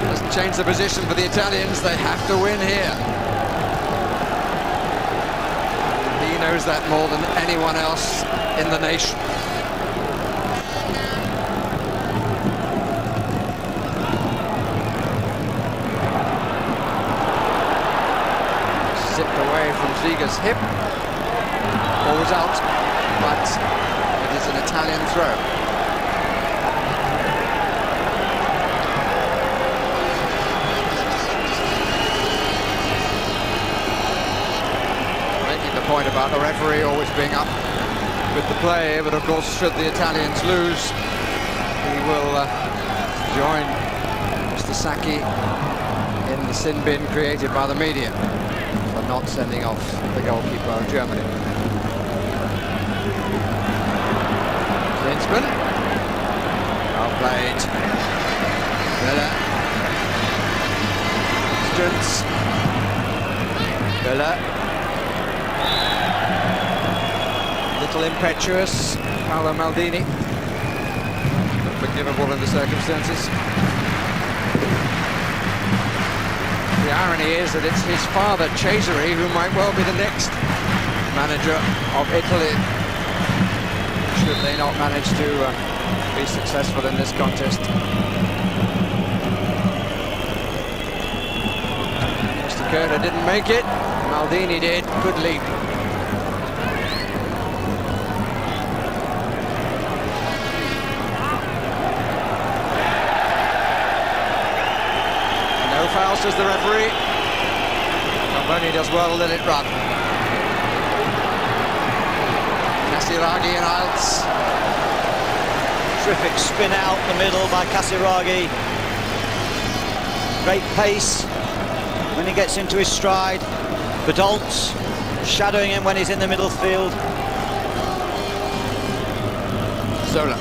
A: Doesn't change the position for the Italians. They have to win here. He knows that more than anyone else in the nation. Zipped away from Ziege's hip. Ball was out, but it is an Italian throw. Point about the referee always being up with the play, but of course should the Italians lose, he will join Mr. Sacchi in the sin bin created by the media for not sending off the goalkeeper of Germany. Klinsmann, well played. Müller, Stutz, Müller. Little impetuous, Paolo Maldini. Unforgivable in the circumstances. The irony is that it's his father, Cesare, who might well be the next manager of Italy, should they not manage to be successful in this contest. Costa-Curta didn't make it, Maldini did. Good leap. Foul, says the referee. Camboni does well, let it run. Casiraghi and Altz.
B: Terrific spin out the middle by Casiraghi. Great pace when he gets into his stride. But Altz shadowing him when he's in the middle field.
A: Zola.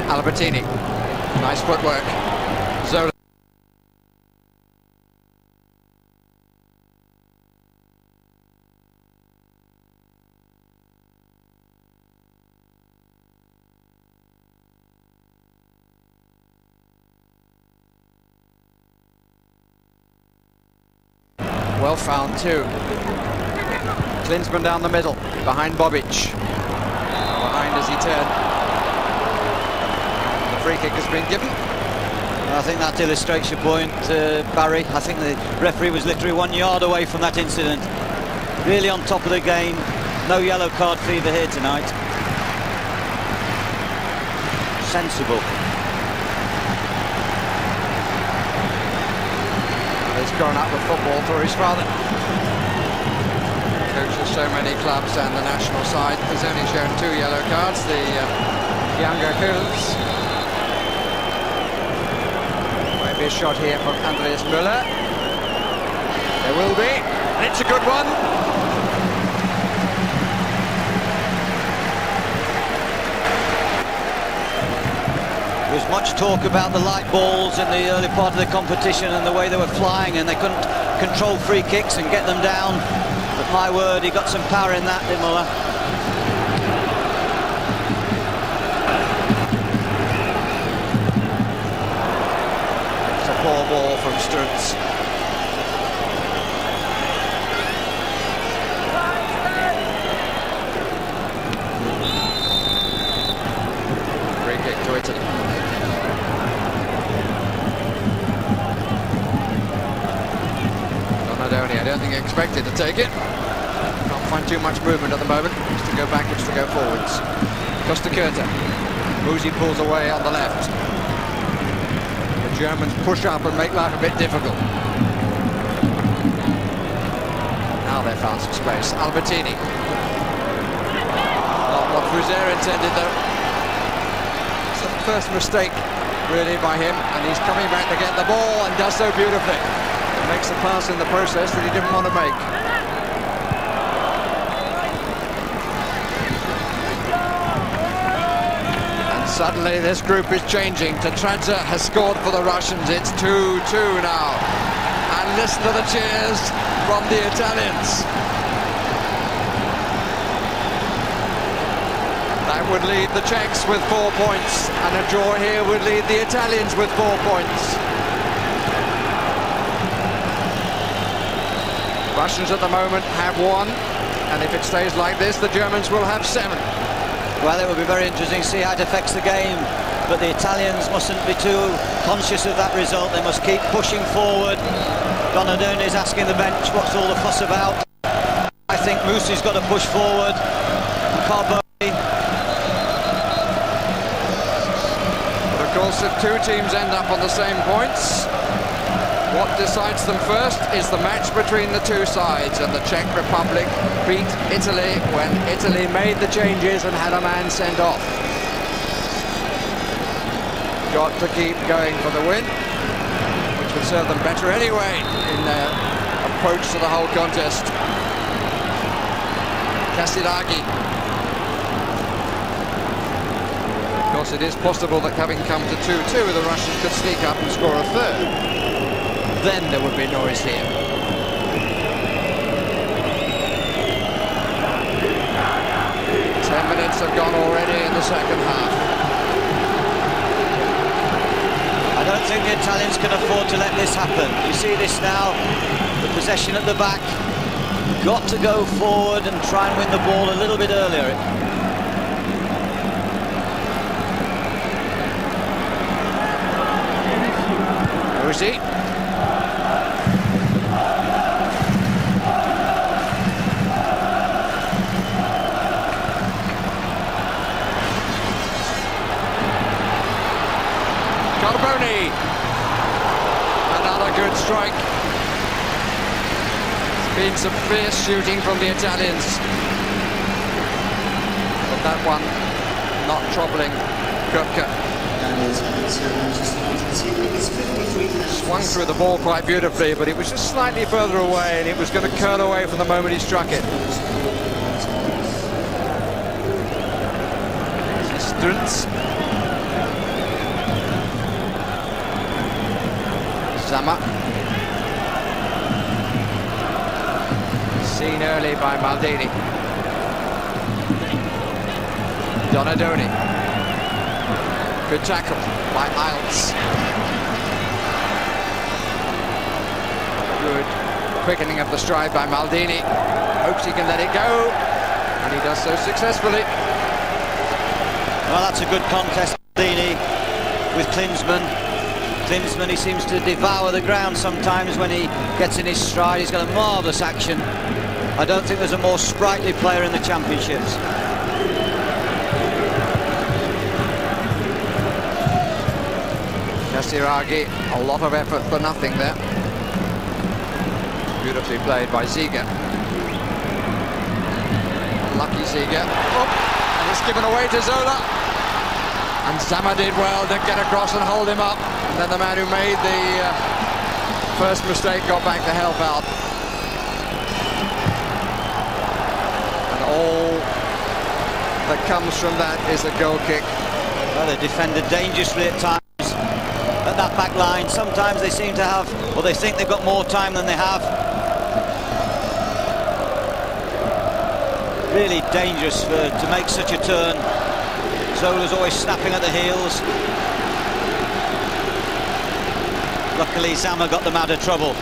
A: Albertini. Nice footwork. Zola. Well found too. Klinsmann down the middle, behind Bobic. Behind as he turned. The free kick has been given.
B: I think that illustrates your point, Barry. I think the referee was literally 1 yard away from that incident. Really on top of the game. No yellow card fever here tonight. Sensible.
A: He's grown up with football through his father. Coaches so many clubs and the national side. He's only shown 2 yellow cards. The younger Hülz. Might be a shot here from Andreas Müller. There will be, and it's a good one.
B: There was much talk about the light balls in the early part of the competition and the way they were flying, and they couldn't control free kicks and get them down. But my word, he got some power in that, did Müller.
A: It's a poor ball from Strunz. Free kick to Italy. I don't think he expected to take it. Can't find too much movement at the moment. Just to go backwards, to go forwards. Costa Curta. Musi pulls away on the left. The Germans push up and make life a bit difficult. Now they've found some space. Albertini. Not what Fuser intended though. It's the first mistake really by him, and he's coming back to get the ball and does so beautifully. Makes a pass in the process that he didn't want to make. And suddenly this group is changing. Tetradze has scored for the Russians. It's 2-2 now. And listen to the cheers from the Italians. That would leave the Czechs with 4 points, and a draw here would leave the Italians with 4 points. Russians at the moment have 1, and if it stays like this, the Germans will have 7.
B: Well, it will be very interesting to see how it affects the game, but the Italians mustn't be too conscious of that result. They must keep pushing forward. Donadoni is asking the bench, what's all the fuss about? I think Musi's got to push forward. Carboni.
A: But of course, if 2 teams end up on the same points, what decides them first is the match between the 2 sides, and the Czech Republic beat Italy when Italy made the changes and had a man sent off. Got to keep going for the win, which would serve them better anyway in their approach to the whole contest. Casiraghi. Of course, it is possible that having come to 2-2, the Russians could sneak up and score a third. Then there would be noise here. 10 minutes have gone already in the second half.
B: I don't think the Italians can afford to let this happen. You see this now, the possession at the back. Got to go forward and try and win the ball a little bit earlier.
A: Musi. Carboni. Another good strike. It's been some fierce shooting from the Italians. But that one not troubling Köpke. Swung through the ball quite beautifully, but it was just slightly further away, and it was going to curl away from the moment he struck it. Strunz. Sammer. Seen early by Maldini. Donadoni. Good tackle by Isles. Good quickening of the stride by Maldini. hopes he can let it go, and he does so successfully.
B: Well, that's a good contest, Dini, with Klinsmann. Klinsmann, he seems to devour the ground sometimes when he gets in his stride. He's got a marvellous action. I don't think there's a more sprightly player in the championships.
A: Casiraghi, a lot of effort for nothing there. Beautifully played by Ziege. Lucky Ziege. Oh, and it's given away to Zola. And Zama did well to get across and hold him up. And then the man who made the first mistake got back to help out. And all that comes from that is a goal kick.
B: Well, they defended dangerously at times at that back line. Sometimes they seem to have, or they think they've got more time than they have. Really dangerous to make such a turn. Zola's always snapping at the heels. Luckily, Zama got them out of trouble.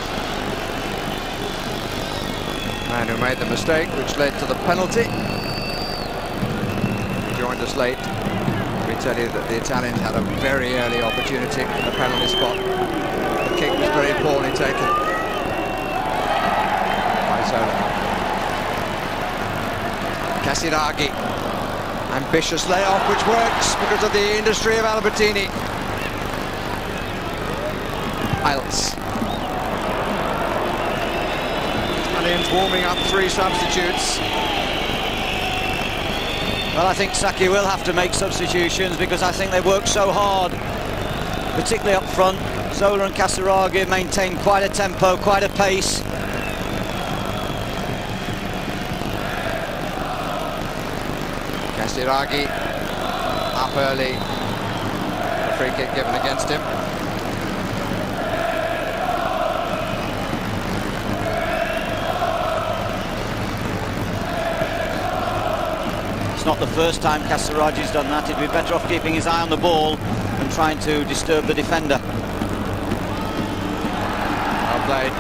A: Man who made the mistake, which led to the penalty. He joined us late. We tell you that the Italians had a very early opportunity in the penalty spot. The kick was very poorly taken by Zola. Casiraghi, ambitious layoff, which works because of the industry of Albertini. Iltz. Italians warming up 3 substitutes.
B: Well, I think Sacchi will have to make substitutions because I think they worked so hard, particularly up front. Zola and Casiraghi maintained quite a tempo, quite a pace.
A: Casiraghi up early. A free kick given against him.
B: It's not the first time Casiraghi's done that. He'd be better off keeping his eye on the ball and trying to disturb the defender.
A: Well played.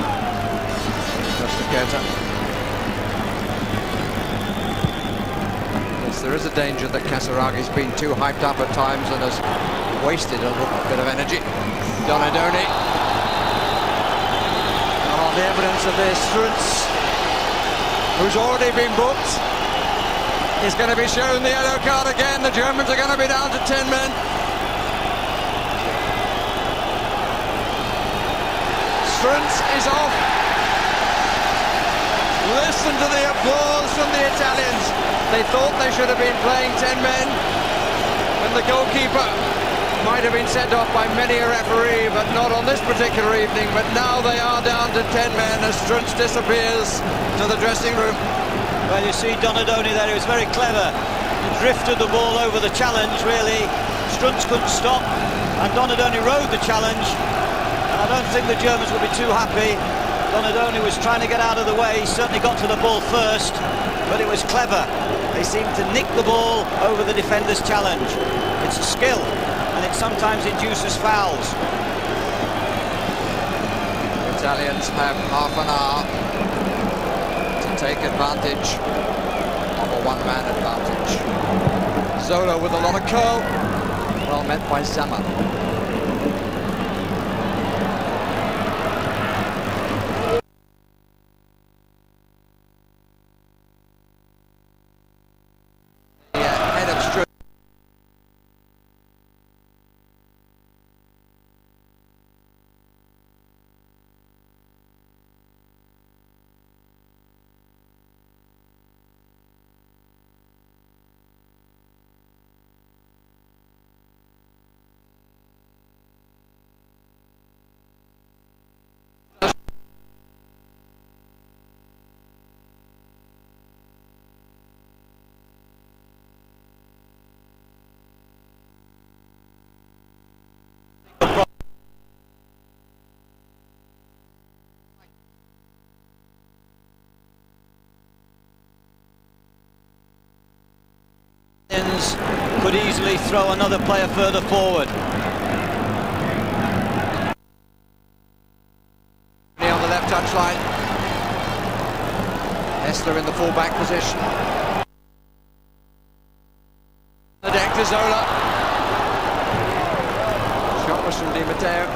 A: Yes, there is a danger that Casiraghi's been too hyped up at times and has wasted a little bit of energy. Donadoni. Oh, the evidence of this. Struntz, who's already been booked, is going to be shown the yellow card again. The Germans are going to be down to 10 men. Struntz is off. Listen to the applause from the Italians. They thought they should have been playing 10 men, and the goalkeeper might have been sent off by many a referee, but not on this particular evening. But now they are down to 10 men as Struntz disappears to the dressing room.
B: Well, you see Donadoni there, he was very clever. He drifted the ball over the challenge, really. Struntz couldn't stop, and Donadoni rode the challenge. And I don't think the Germans would be too happy. Donadoni was trying to get out of the way. He certainly got to the ball first, but it was clever. They seemed to nick the ball over the defender's challenge. It's a skill, and it sometimes induces fouls.
A: The Italians have half an hour take advantage of a one-man advantage. Zola with a lot of curl, well met by Zama. Head of Struntz.
B: Could easily throw another player further forward.
A: On the left touchline, Hessler in the full-back position. The deck to Zola. Shot was from Di Matteo.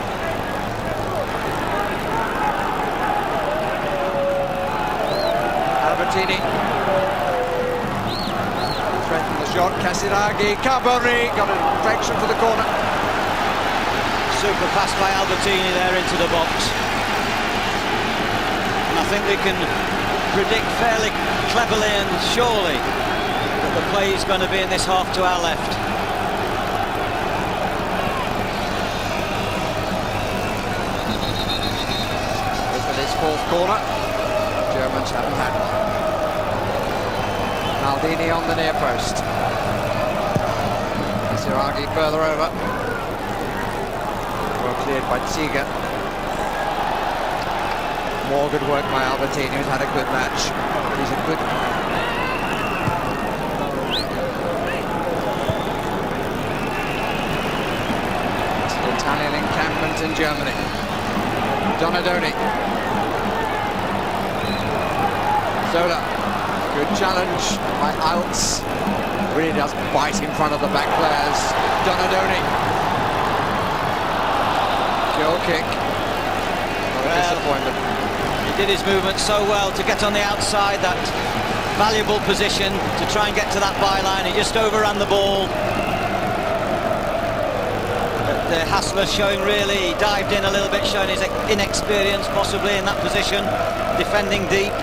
A: Albertini. Threatened the shot. Casiraghi. Carboni got a deflection for the corner.
B: Super pass by Albertini there into the box. And I think we can predict fairly cleverly and surely that the play is going to be in this half to our left.
A: Italy's fourth corner. Germans haven't had one. Maldini on the near post. Casiraghi further over. Well cleared by Ziga. More good work by Albertini, who's had a good match. He's a good... It's the Italian encampment in Germany. Donadoni. Zola. Good challenge by Altz. Really does bite in front of the back players. Donadoni. Goal kick. What a disappointment.
B: He did his movement so well to get on the outside, that valuable position to try and get to that byline. He just overran the ball. But Hassler showing really, he dived in a little bit, showing his inexperience possibly in that position, defending deep.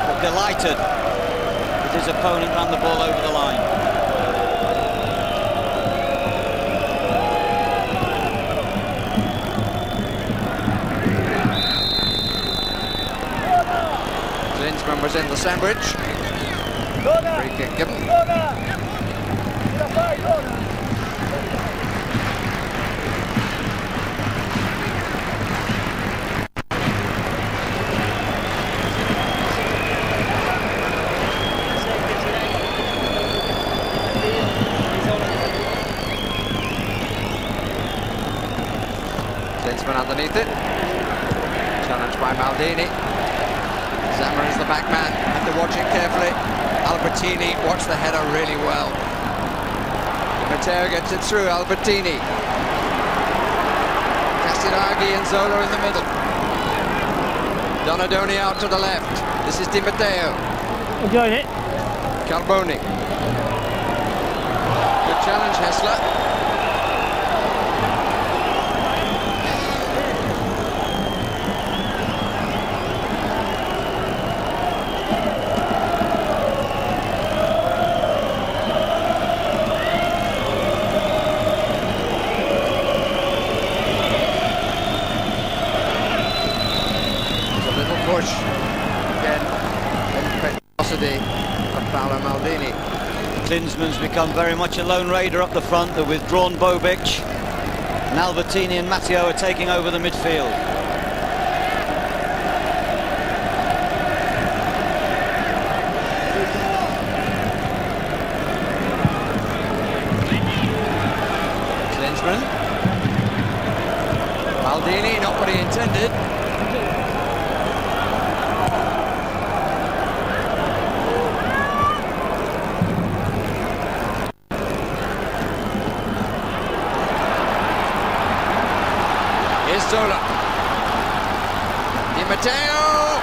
B: But delighted that his opponent ran the ball over the line.
A: Was in the sandwich. Free kick given. Klinsmann underneath it. Challenged by Maldini. Zammer is the back man, have to watch it carefully. Albertini watched the header really well. Matteo gets it through, Albertini. Casiraghi and Zola in the middle. Donadoni out to the left. This is Di Matteo.
C: Enjoyed it.
A: Carboni. Good challenge, Hessler. Push again, impetuosity of Paolo Maldini.
B: Klinsmann's become very much a lone raider up the front, the withdrawn Bobic. And Albertini and Matteo are taking over the midfield. Klinsmann.
A: Maldini, not what he intended. Zola. Di Matteo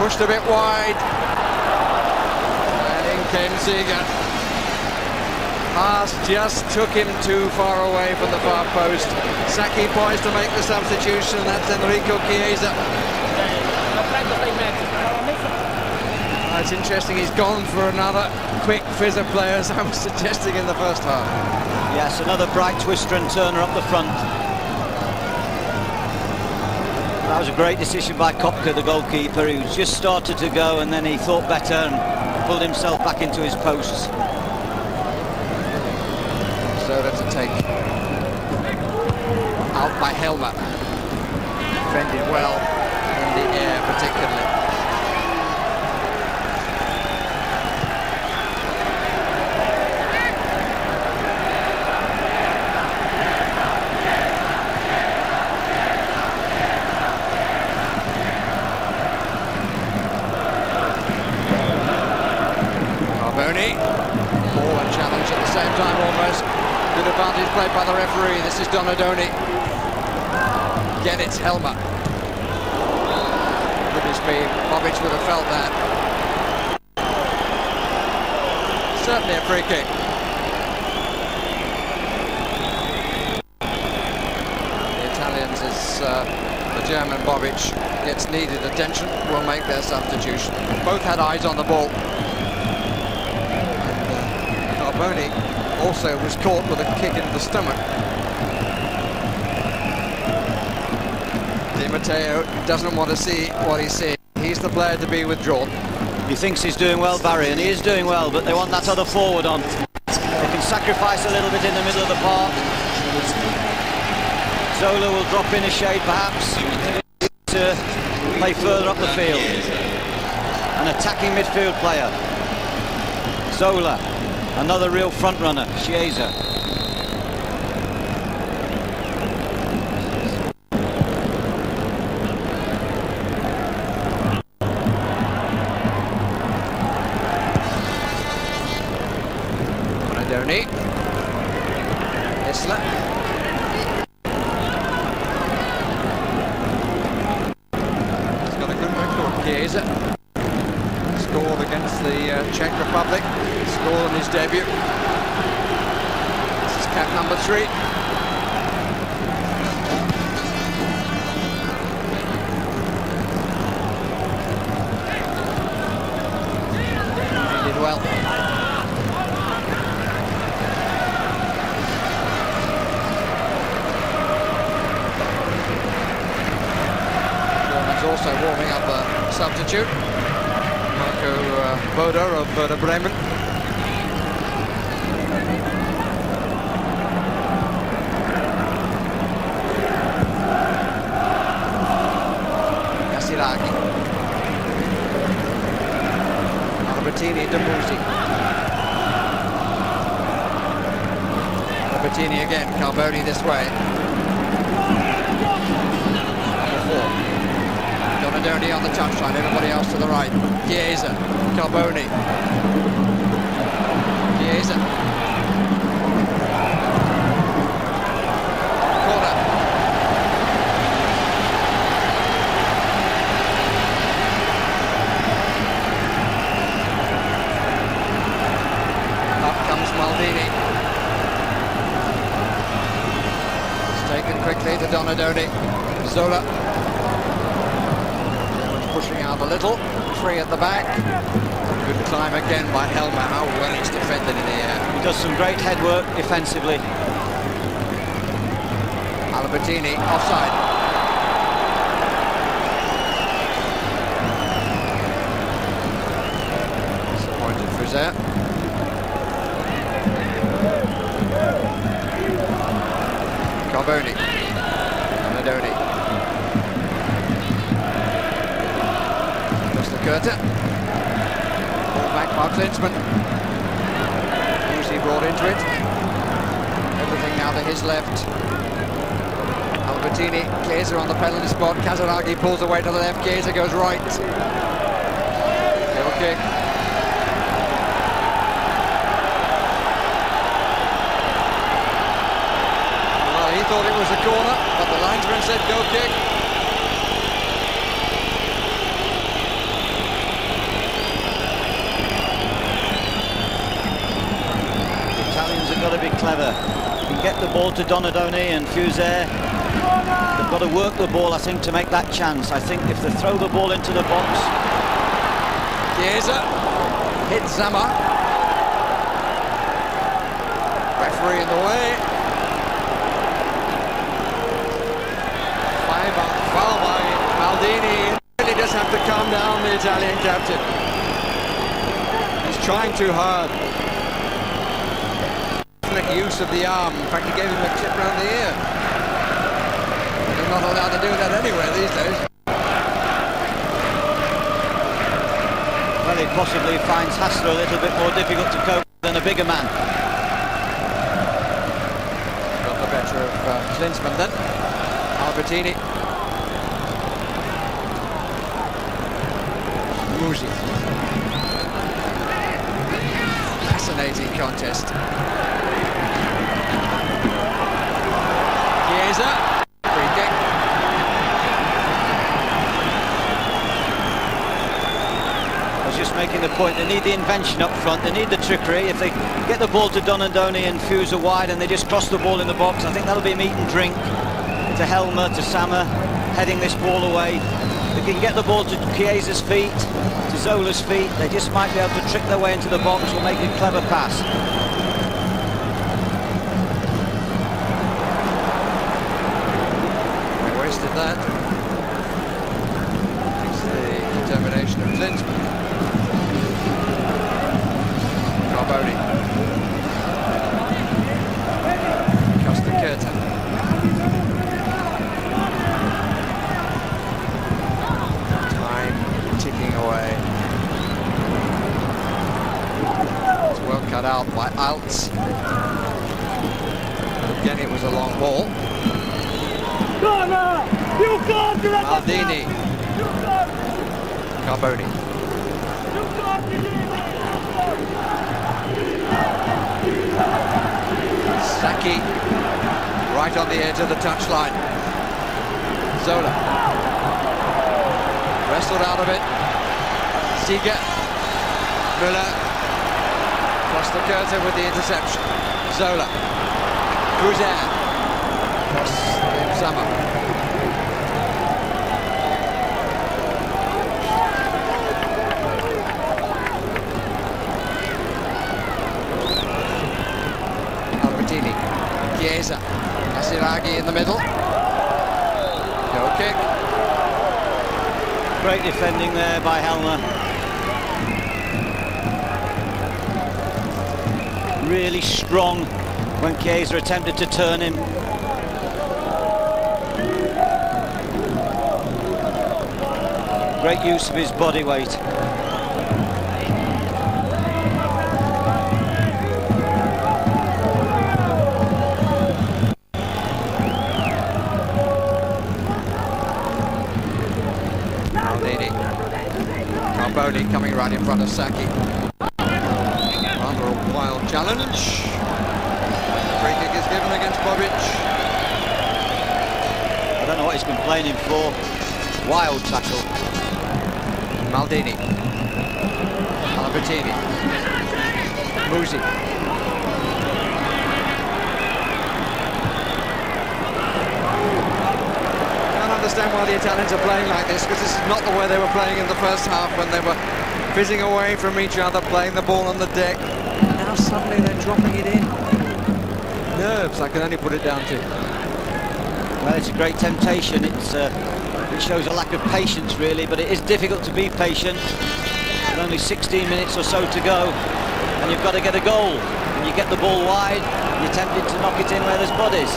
A: pushed a bit wide, and in came Ziga. Pass just took him too far away from the far post. Sacchi poised to make the substitution. That's Enrico Chiesa. It's interesting, he's gone for another quick fizz of players, I was suggesting in the first half.
B: Yes, another bright twister and turner up the front. That was a great decision by Kopka, the goalkeeper. He just started to go and then he thought better and pulled himself back into his posts.
A: Zola to take. Out by Helmer. Defended well in the air particularly. Donadoni. Ball and challenge at the same time almost. Good advantage played by the referee. This is Donadoni. Again, it's Helmer. Goodness me, Bobic would have felt that. Certainly a free kick. The Italians, as the German Bobic gets needed attention, will make their substitution. Both had eyes on the ball. And Carboni also was caught with a kick in the stomach. Di Matteo doesn't want to see what he's seeing. He's the player to be withdrawn.
B: He thinks he's doing well, Barry, and he is doing well, but they want that other forward on. They can sacrifice a little bit in the middle of the park. Zola will drop in a shade, perhaps, to play further up the field. An attacking midfield player. Zola, another real front runner, Chiesa.
A: Donadoni. Isla. He's got a good record, Chiesa. Scored against the Czech Republic. Scored in his debut. This is cap number 3. He did well. Also warming up a substitute, Marco Boda of Werder Bremen. Yasilagi. Albertini, Debussy. Albertini again, Carboni this way. Number 4. Donadoni on the touchline, everybody else to the right. Chiesa, Carboni. Chiesa. Corner. Up comes Maldini. It's taken quickly to Donadoni. Zola. Pushing out a little, 3 at the back. Good climb again by Helmer. How well he's defended in the air.
B: He does some great head work defensively.
A: Albertini offside. Disappointed Frizer. Carboni. Donadoni. Curtin. Ball back by Klinsmann. Usually brought into it. Everything now to his left. Albertini, Chiesa on the penalty spot. Casaraghi pulls away to the left. Chiesa goes right. Goal kick. Well, he thought it was a corner, but the linesman said goal kick.
B: Got to be clever. You can get the ball to Donadoni and Fuser. They've got to work the ball, I think, to make that chance. I think if they throw the ball into the box.
A: Chiesa hits Zammer. Referee in the way. Foul by Maldini. He really does have to calm down, the Italian captain. He's trying too hard. Use of the arm. In fact, he gave him a chip round the ear. They're not allowed to do that anywhere these days.
B: Well, he possibly finds Hassler a little bit more difficult to cope than a bigger man.
A: Got the better of Klinsmann then. Albertini. Musi. fascinating contest. Chiesa, free kick.
B: I was just making the point, they need the invention up front, they need the trickery. If they get the ball to Donadoni and Fuser wide and they just cross the ball in the box, I think that'll be meat and drink to Helmer, to Sammer, heading this ball away. They can get the ball to Chiesa's feet, to Zola's feet, they just might be able to trick their way into the box or make a clever pass.
A: They wasted that. It's the determination of Clint. Carboni. Costa Curtin. Time ticking away. It's well cut out by Alts. Again, it was a long ball. Maldini. Carboni. Saki, right on the edge of the touchline. Zola. Wrestled out of it. Seeger. Müller. Across the curtain with the interception. Zola. Cruzer. Across Summer. Albertini. Chiesa. Casiraghi in the middle. Goal kick.
B: Great defending there by Helmer. Really strong when Chiesa attempted to turn him. Great use of his body weight.
A: Maldini. Carboni coming right in front of Saki. Rather a wild challenge. Free kick is given against Bobic.
B: I don't know what he's complaining for. Wild tackle.
A: Maldini. Albertini. Musi. Can't understand why the Italians are playing like this, because this is not the way they were playing in the first half when they were fizzing away from each other, playing the ball on the deck. Now suddenly they're dropping it in. Nerves, I can only put it down to.
B: Well, it's a great temptation. It shows a lack of patience, really, but it is difficult to be patient. With only 16 minutes or so to go, and you've got to get a goal. And you get the ball wide, and you're tempted to knock it in where there's bodies.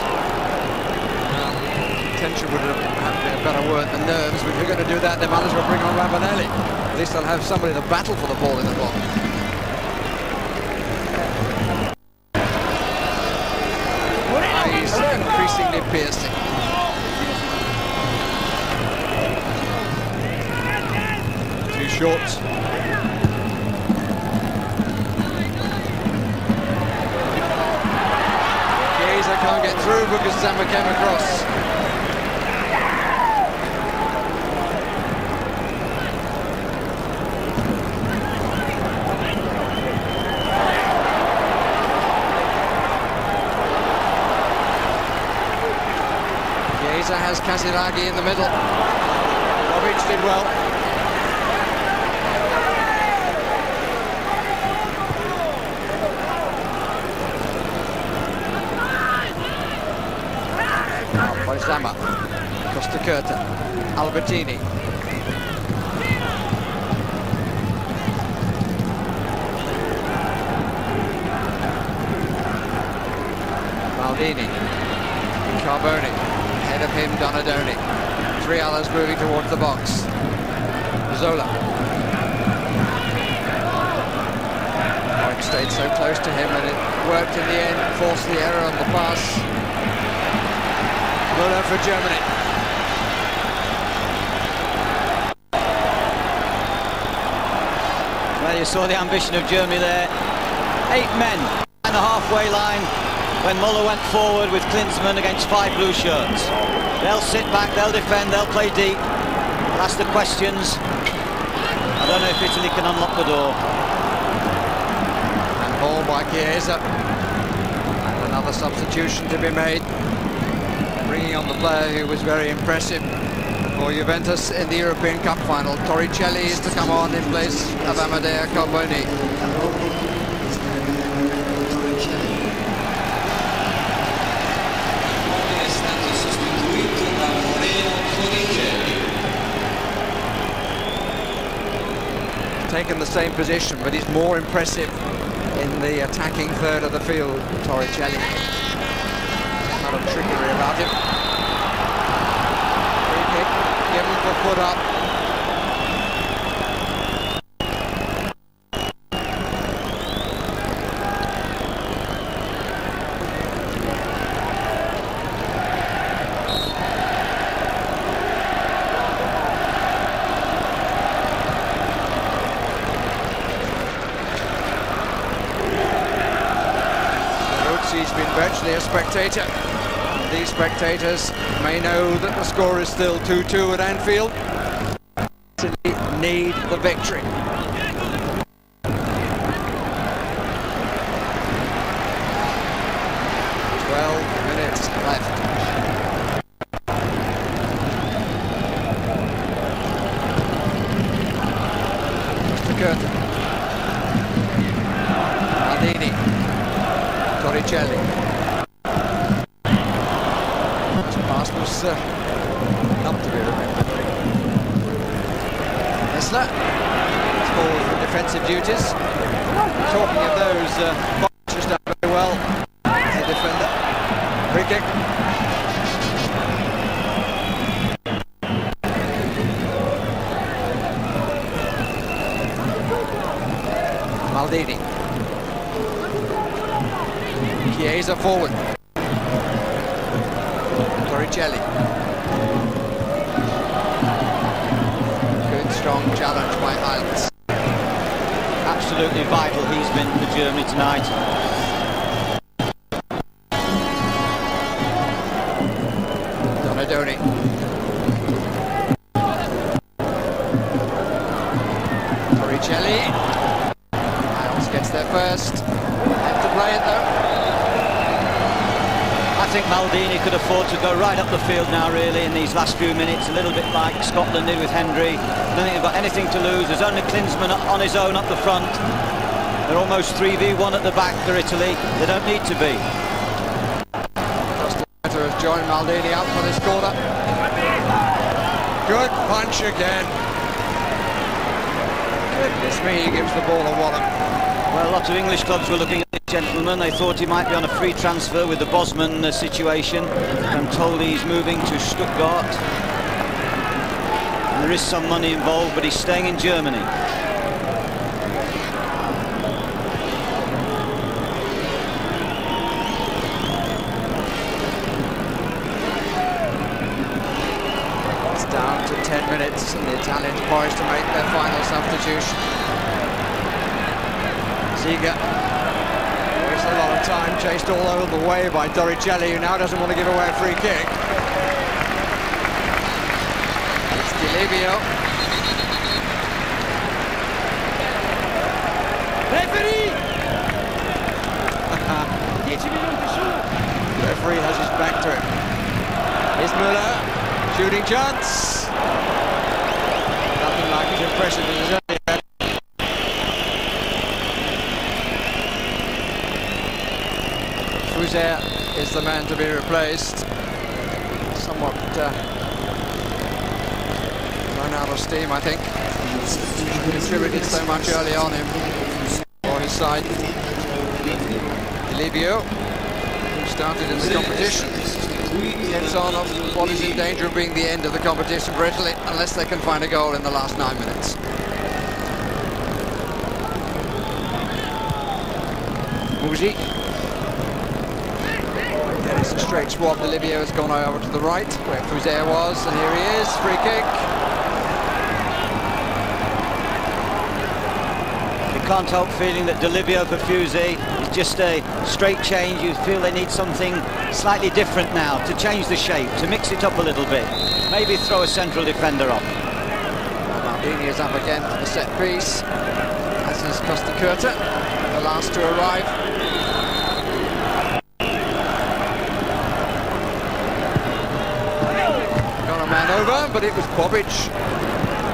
A: Tension would have been a better word than nerves, but if you're going to do that, they might as well bring on Ravanelli. At least they'll have somebody to battle for the ball in the box. Eyes increasingly piercing. Too short. Chiesa can't get through because Samba came across. Chiesa has Casiraghi in the middle. Bobic did well. By Zama, Costa Curtin, Albertini. Maldini, Carboni, ahead of him Donadoni. Three others moving towards the box. Zola. Point stayed so close to him and it worked in the end, forced the error on the pass. Müller for Germany.
B: Well, you saw the ambition of Germany there. 8 men on the halfway line when Muller went forward with Klinsmann against 5 blue shirts. They'll sit back, they'll defend, they'll play deep. They'll ask the questions. I don't know if Italy can unlock the door.
A: And ball by Chiesa. And another substitution to be made. Bringing on the player who was very impressive for Juventus in the European Cup final. Torricelli is to come on in place of Amadeo Carboni. Taken the same position, but he's more impressive in the attacking third of the field, Torricelli. Not a trickery about him. Free kick, given the foot up. He's been virtually a spectator. These spectators may know that the score is still 2-2 at Anfield. Italy need the victory. Minutes left. Mr. Curtin. Maldini. Torricelli. This pass was not to be remembered. Nessler. It's called for defensive duties. Talking of those, Bosch done very well as a defender. Free kick. Maldini. Chiesa forward. Torricelli. Good strong challenge by Heinz.
B: Absolutely vital he's been for Germany tonight.
A: Donadoni. Torricelli. Miles gets there first. Have to play it though.
B: I think Maldini could afford to go right up the field now, really, in these last few minutes, a little bit like Scotland did with Hendry. I don't think they've got anything to lose. There's only Klinsmann on his own up the front. They're almost 3v1 at the back for Italy. They don't need to be.
A: Costa has joined Maldini out for this corner. Good punch again. Goodness me, he gives the ball a wallop.
B: Well, lots of English clubs were looking at this gentleman. They thought he might be on a free transfer with the Bosman situation. I'm told he's moving to Stuttgart. And there is some money involved, but he's staying in Germany.
A: It's down to 10 minutes and the Italians poised to make their final substitution. Ziga wasted a lot of time, chased all over the way by Torricelli, who now doesn't want to give away a free kick. It's Di Livio. Referee! 10 minuti su. Referee has his back to him. Here's Müller, shooting chance. Nothing like as impressive as his earlier. Fuser is the man to be replaced. Somewhat run out of steam, I think. He contributed so much early on for his side. Di Livio, who started in the competition, gets on what is in danger of being the end of the competition for Italy, unless they can find a goal in the last 9 minutes. Musi. It's a straight swab. Di Livio has gone over to the right where Fuser was, and here he is, free kick.
B: The can't help feeling that Delivio Perfuzzi is just a straight change. You feel they need something slightly different now to change the shape, to mix it up a little bit. Maybe throw a central defender on.
A: Maldini is up again for the set piece, as is Costa Curta, the last to arrive. Got a man over, but it was Bobic,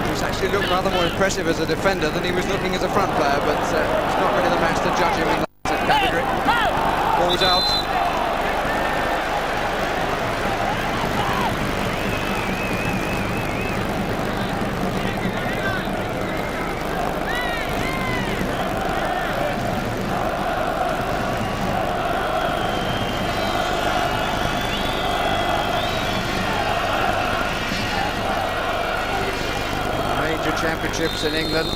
A: who's actually looked rather more impressive as a defender than he was looking as a front player, but it's not really the match to judge him in that category. Ball's out. Championships in England.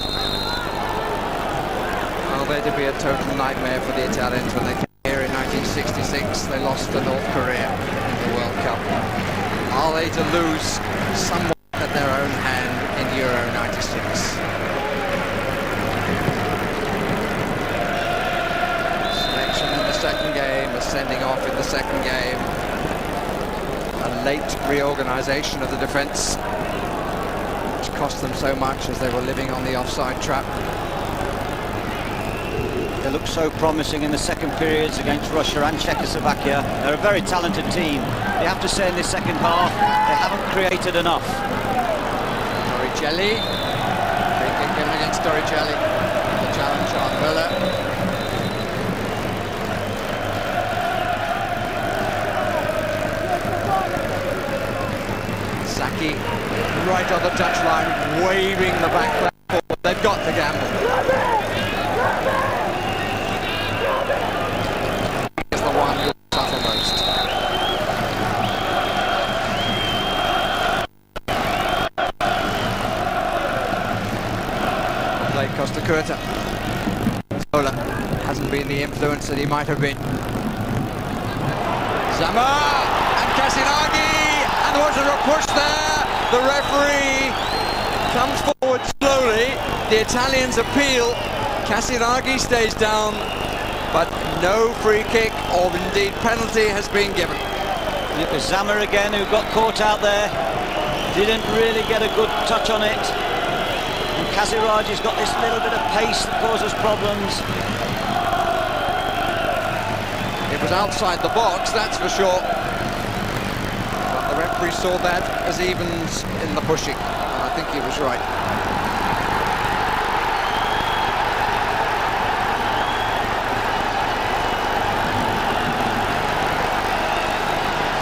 A: Well, they're to be a total nightmare for the Italians when they came here in 1966. They lost to North Korea in the World Cup. Are they to lose somewhat at their own hand in Euro 96? Selection in the second game, a sending off in the second game. A late reorganisation of the defence cost them so much as they were living on the offside trap.
B: They looked so promising in the second periods against Russia and Czechoslovakia. They're a very talented team. You have to say in this second half, they haven't created enough.
A: Torricelli. Free kick given against Torricelli. The challenge on Müller. Saki right on the touchline, waving the back flag forward. They've got to gamble. He's the one who suffer most. Play Costa Curta. Zola hasn't been the influence that he might have been. Zama and Casinaghi, and there was a push there. The referee comes forward slowly. The Italians appeal. Casinaghi stays down, but no free kick or indeed penalty has been given.
B: It was Zama again who got caught out there. Didn't really get a good touch on it. And Casiraghi's got this little bit of pace that causes problems.
A: It was outside the box, that's for sure. The referee saw that as evens in the pushing, and I think he was right.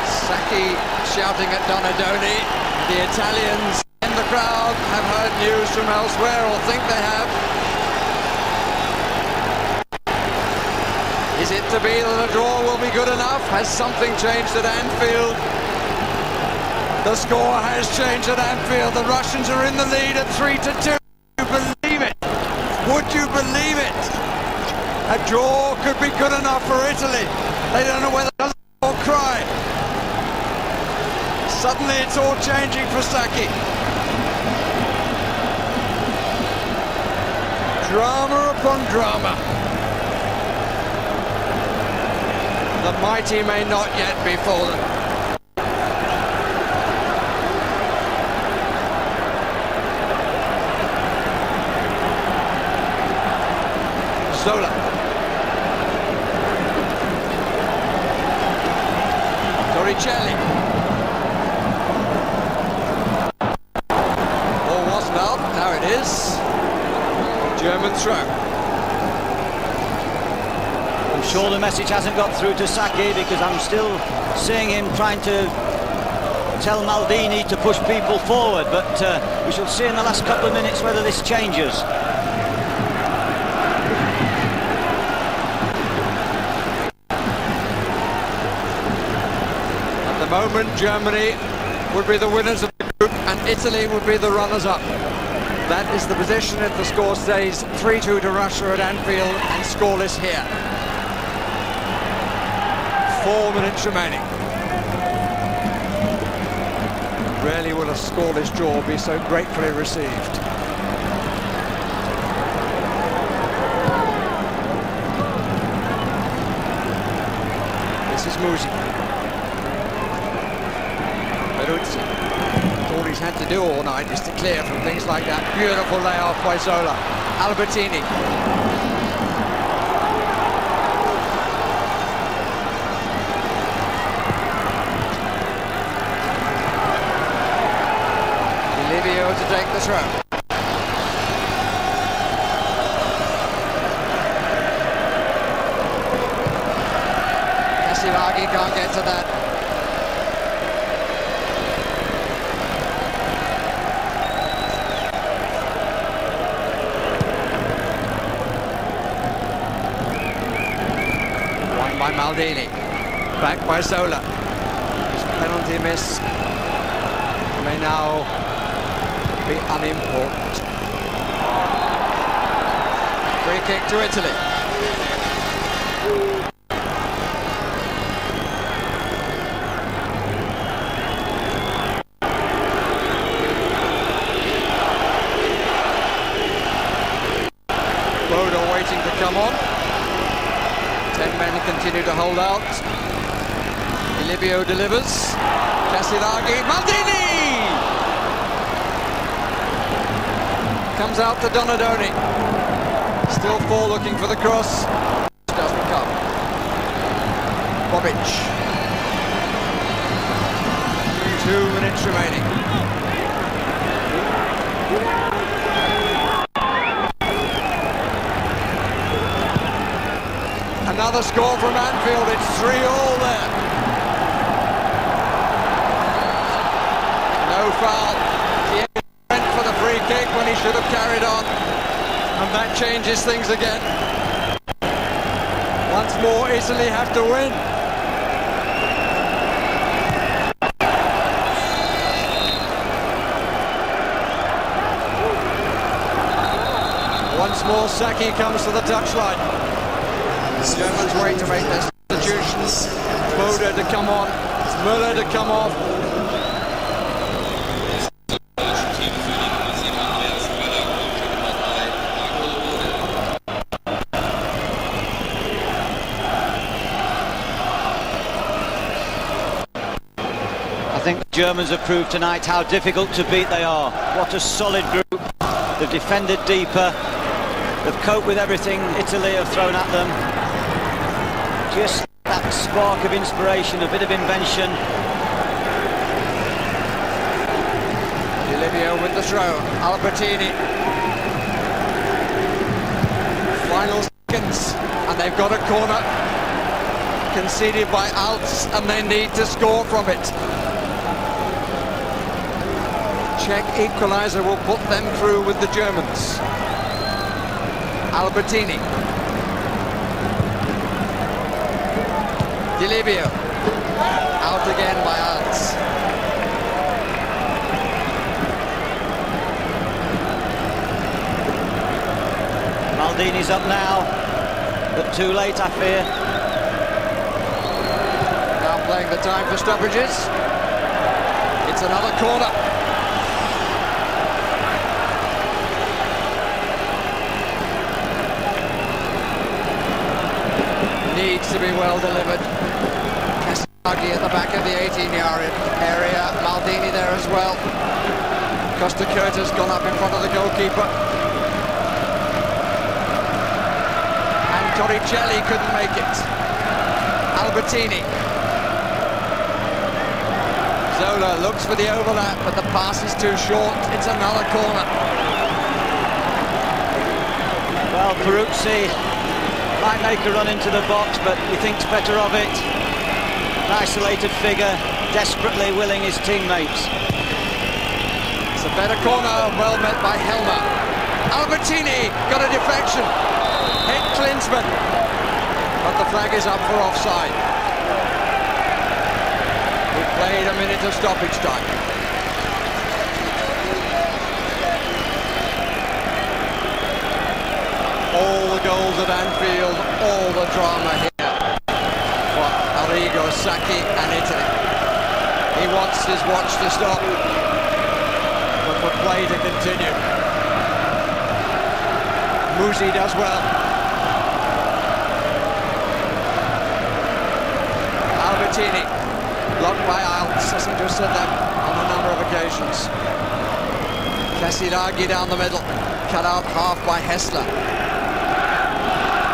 A: Saki shouting at Donadoni. The Italians in the crowd have heard news from elsewhere, or think they have. Is it to be that a draw will be good enough? Has something changed at Anfield? The score has changed at Anfield. The Russians are in the lead at 3-2. Would you believe it? Would you believe it? A draw could be good enough for Italy. They don't know whether to laugh or cry. Suddenly it's all changing for Saki. Drama upon drama. The mighty may not yet be fallen. Zola. Torricelli. Ball wasn't out, now it is. German throw.
B: I'm sure the message hasn't got through to Saki, because I'm still seeing him trying to tell Maldini to push people forward, but we shall see in the last couple of minutes whether this changes.
A: At the moment, Germany would be the winners of the group and Italy would be the runners-up. That is the position if the score stays 3-2 to Russia at Anfield and scoreless here. 4 minutes remaining. Rarely will a scoreless draw be so gratefully received. Musi. Peruzzi. All he's had to do all night is to clear from things like that. Beautiful layoff by Zola. Albertini. Livio to take the throw. Casilagi can't get to that. Won by Maldini. Back by Zola. His penalty miss may now be unimportant. Free kick to Italy. Bodo waiting to come on. 10 men continue to hold out. Livio delivers. Casilagi. Maldini! Comes out to Donadoni. Still 4 looking for the cross. Doesn't come. Bobic. 2 minutes remaining. Another score from Anfield. It's 3-all there. No foul. For the free kick when he should have carried on, and that changes things again. Once more Italy have to win. Once more Saki comes to the touchline. The Germans wait to make their substitutions. Boda to come on, Müller to come off.
B: I think the Germans have proved tonight how difficult to beat they are. What a solid group. They've defended deeper. They've coped with everything Italy have thrown at them. Just that spark of inspiration, a bit of invention.
A: Livio with the throw. Albertini. Final seconds, and they've got a corner conceded by Alts, and they need to score from it. Czech equaliser will put them through with the Germans. Albertini. Di Livio. Out again by Alts.
B: Maldini's up now, but too late, I fear.
A: Now playing the time for stoppages. It's another corner. Needs to be well delivered. Casilagi at the back of the 18-yard area. Maldini there as well. Costa Curta's gone up in front of the goalkeeper. And Torricelli couldn't make it. Albertini. Zola looks for the overlap, but the pass is too short. It's another corner.
B: Well, Peruzzi might make a run into the box, but he thinks better of it. An isolated figure, desperately willing his teammates.
A: It's a better corner, well met by Helmer. Albertini got a deflection. Hit Klinsmann. But the flag is up for offside. We played a minute of stoppage time. All the goals at Anfield, all the drama here for Arrigo Sacchi and Italy. He wants his watch to stop, but for play to continue. Musi does well. Martini. Blocked by Alts. I seem to have said that on a number of occasions. Casiraghi down the middle. Cut out half by Hessler.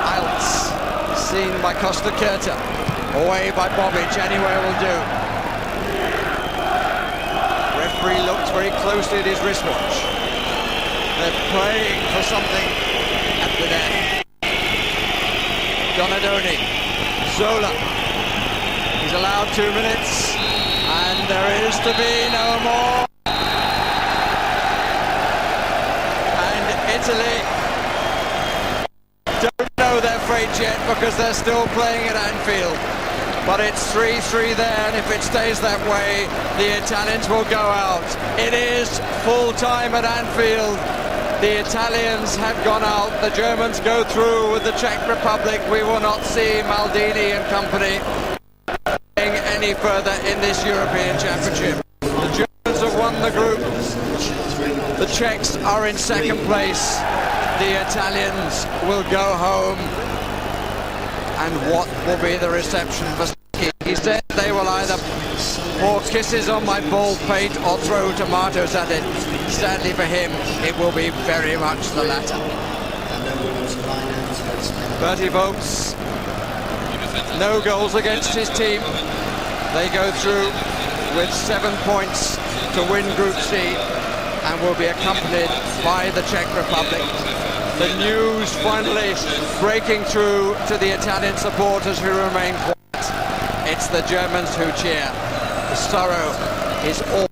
A: Alts. Seen by Costa Curta. Away by Bobic. Anywhere will do. Referee looks very closely at his wristwatch. They're praying for something at the net. Donadoni. Zola. He's allowed 2 minutes, and there is to be no more. And Italy don't know their fate yet because they're still playing at Anfield. But it's 3-3 there, and if it stays that way, the Italians will go out. It is full time at Anfield. The Italians have gone out. The Germans go through with the Czech Republic. We will not see Maldini and company any further in this European Championship. The Germans have won the group. The Czechs are in second place. The Italians will go home. And what will be the reception for Sacchi? He said they will either pour kisses on my bald pate or throw tomatoes at it. Sadly for him, it will be very much the latter. Bertie Vogts, no goals against his team. They go through with 7 points to win Group C and will be accompanied by the Czech Republic. The news finally breaking through to the Italian supporters who remain quiet. It's the Germans who cheer. The sorrow is all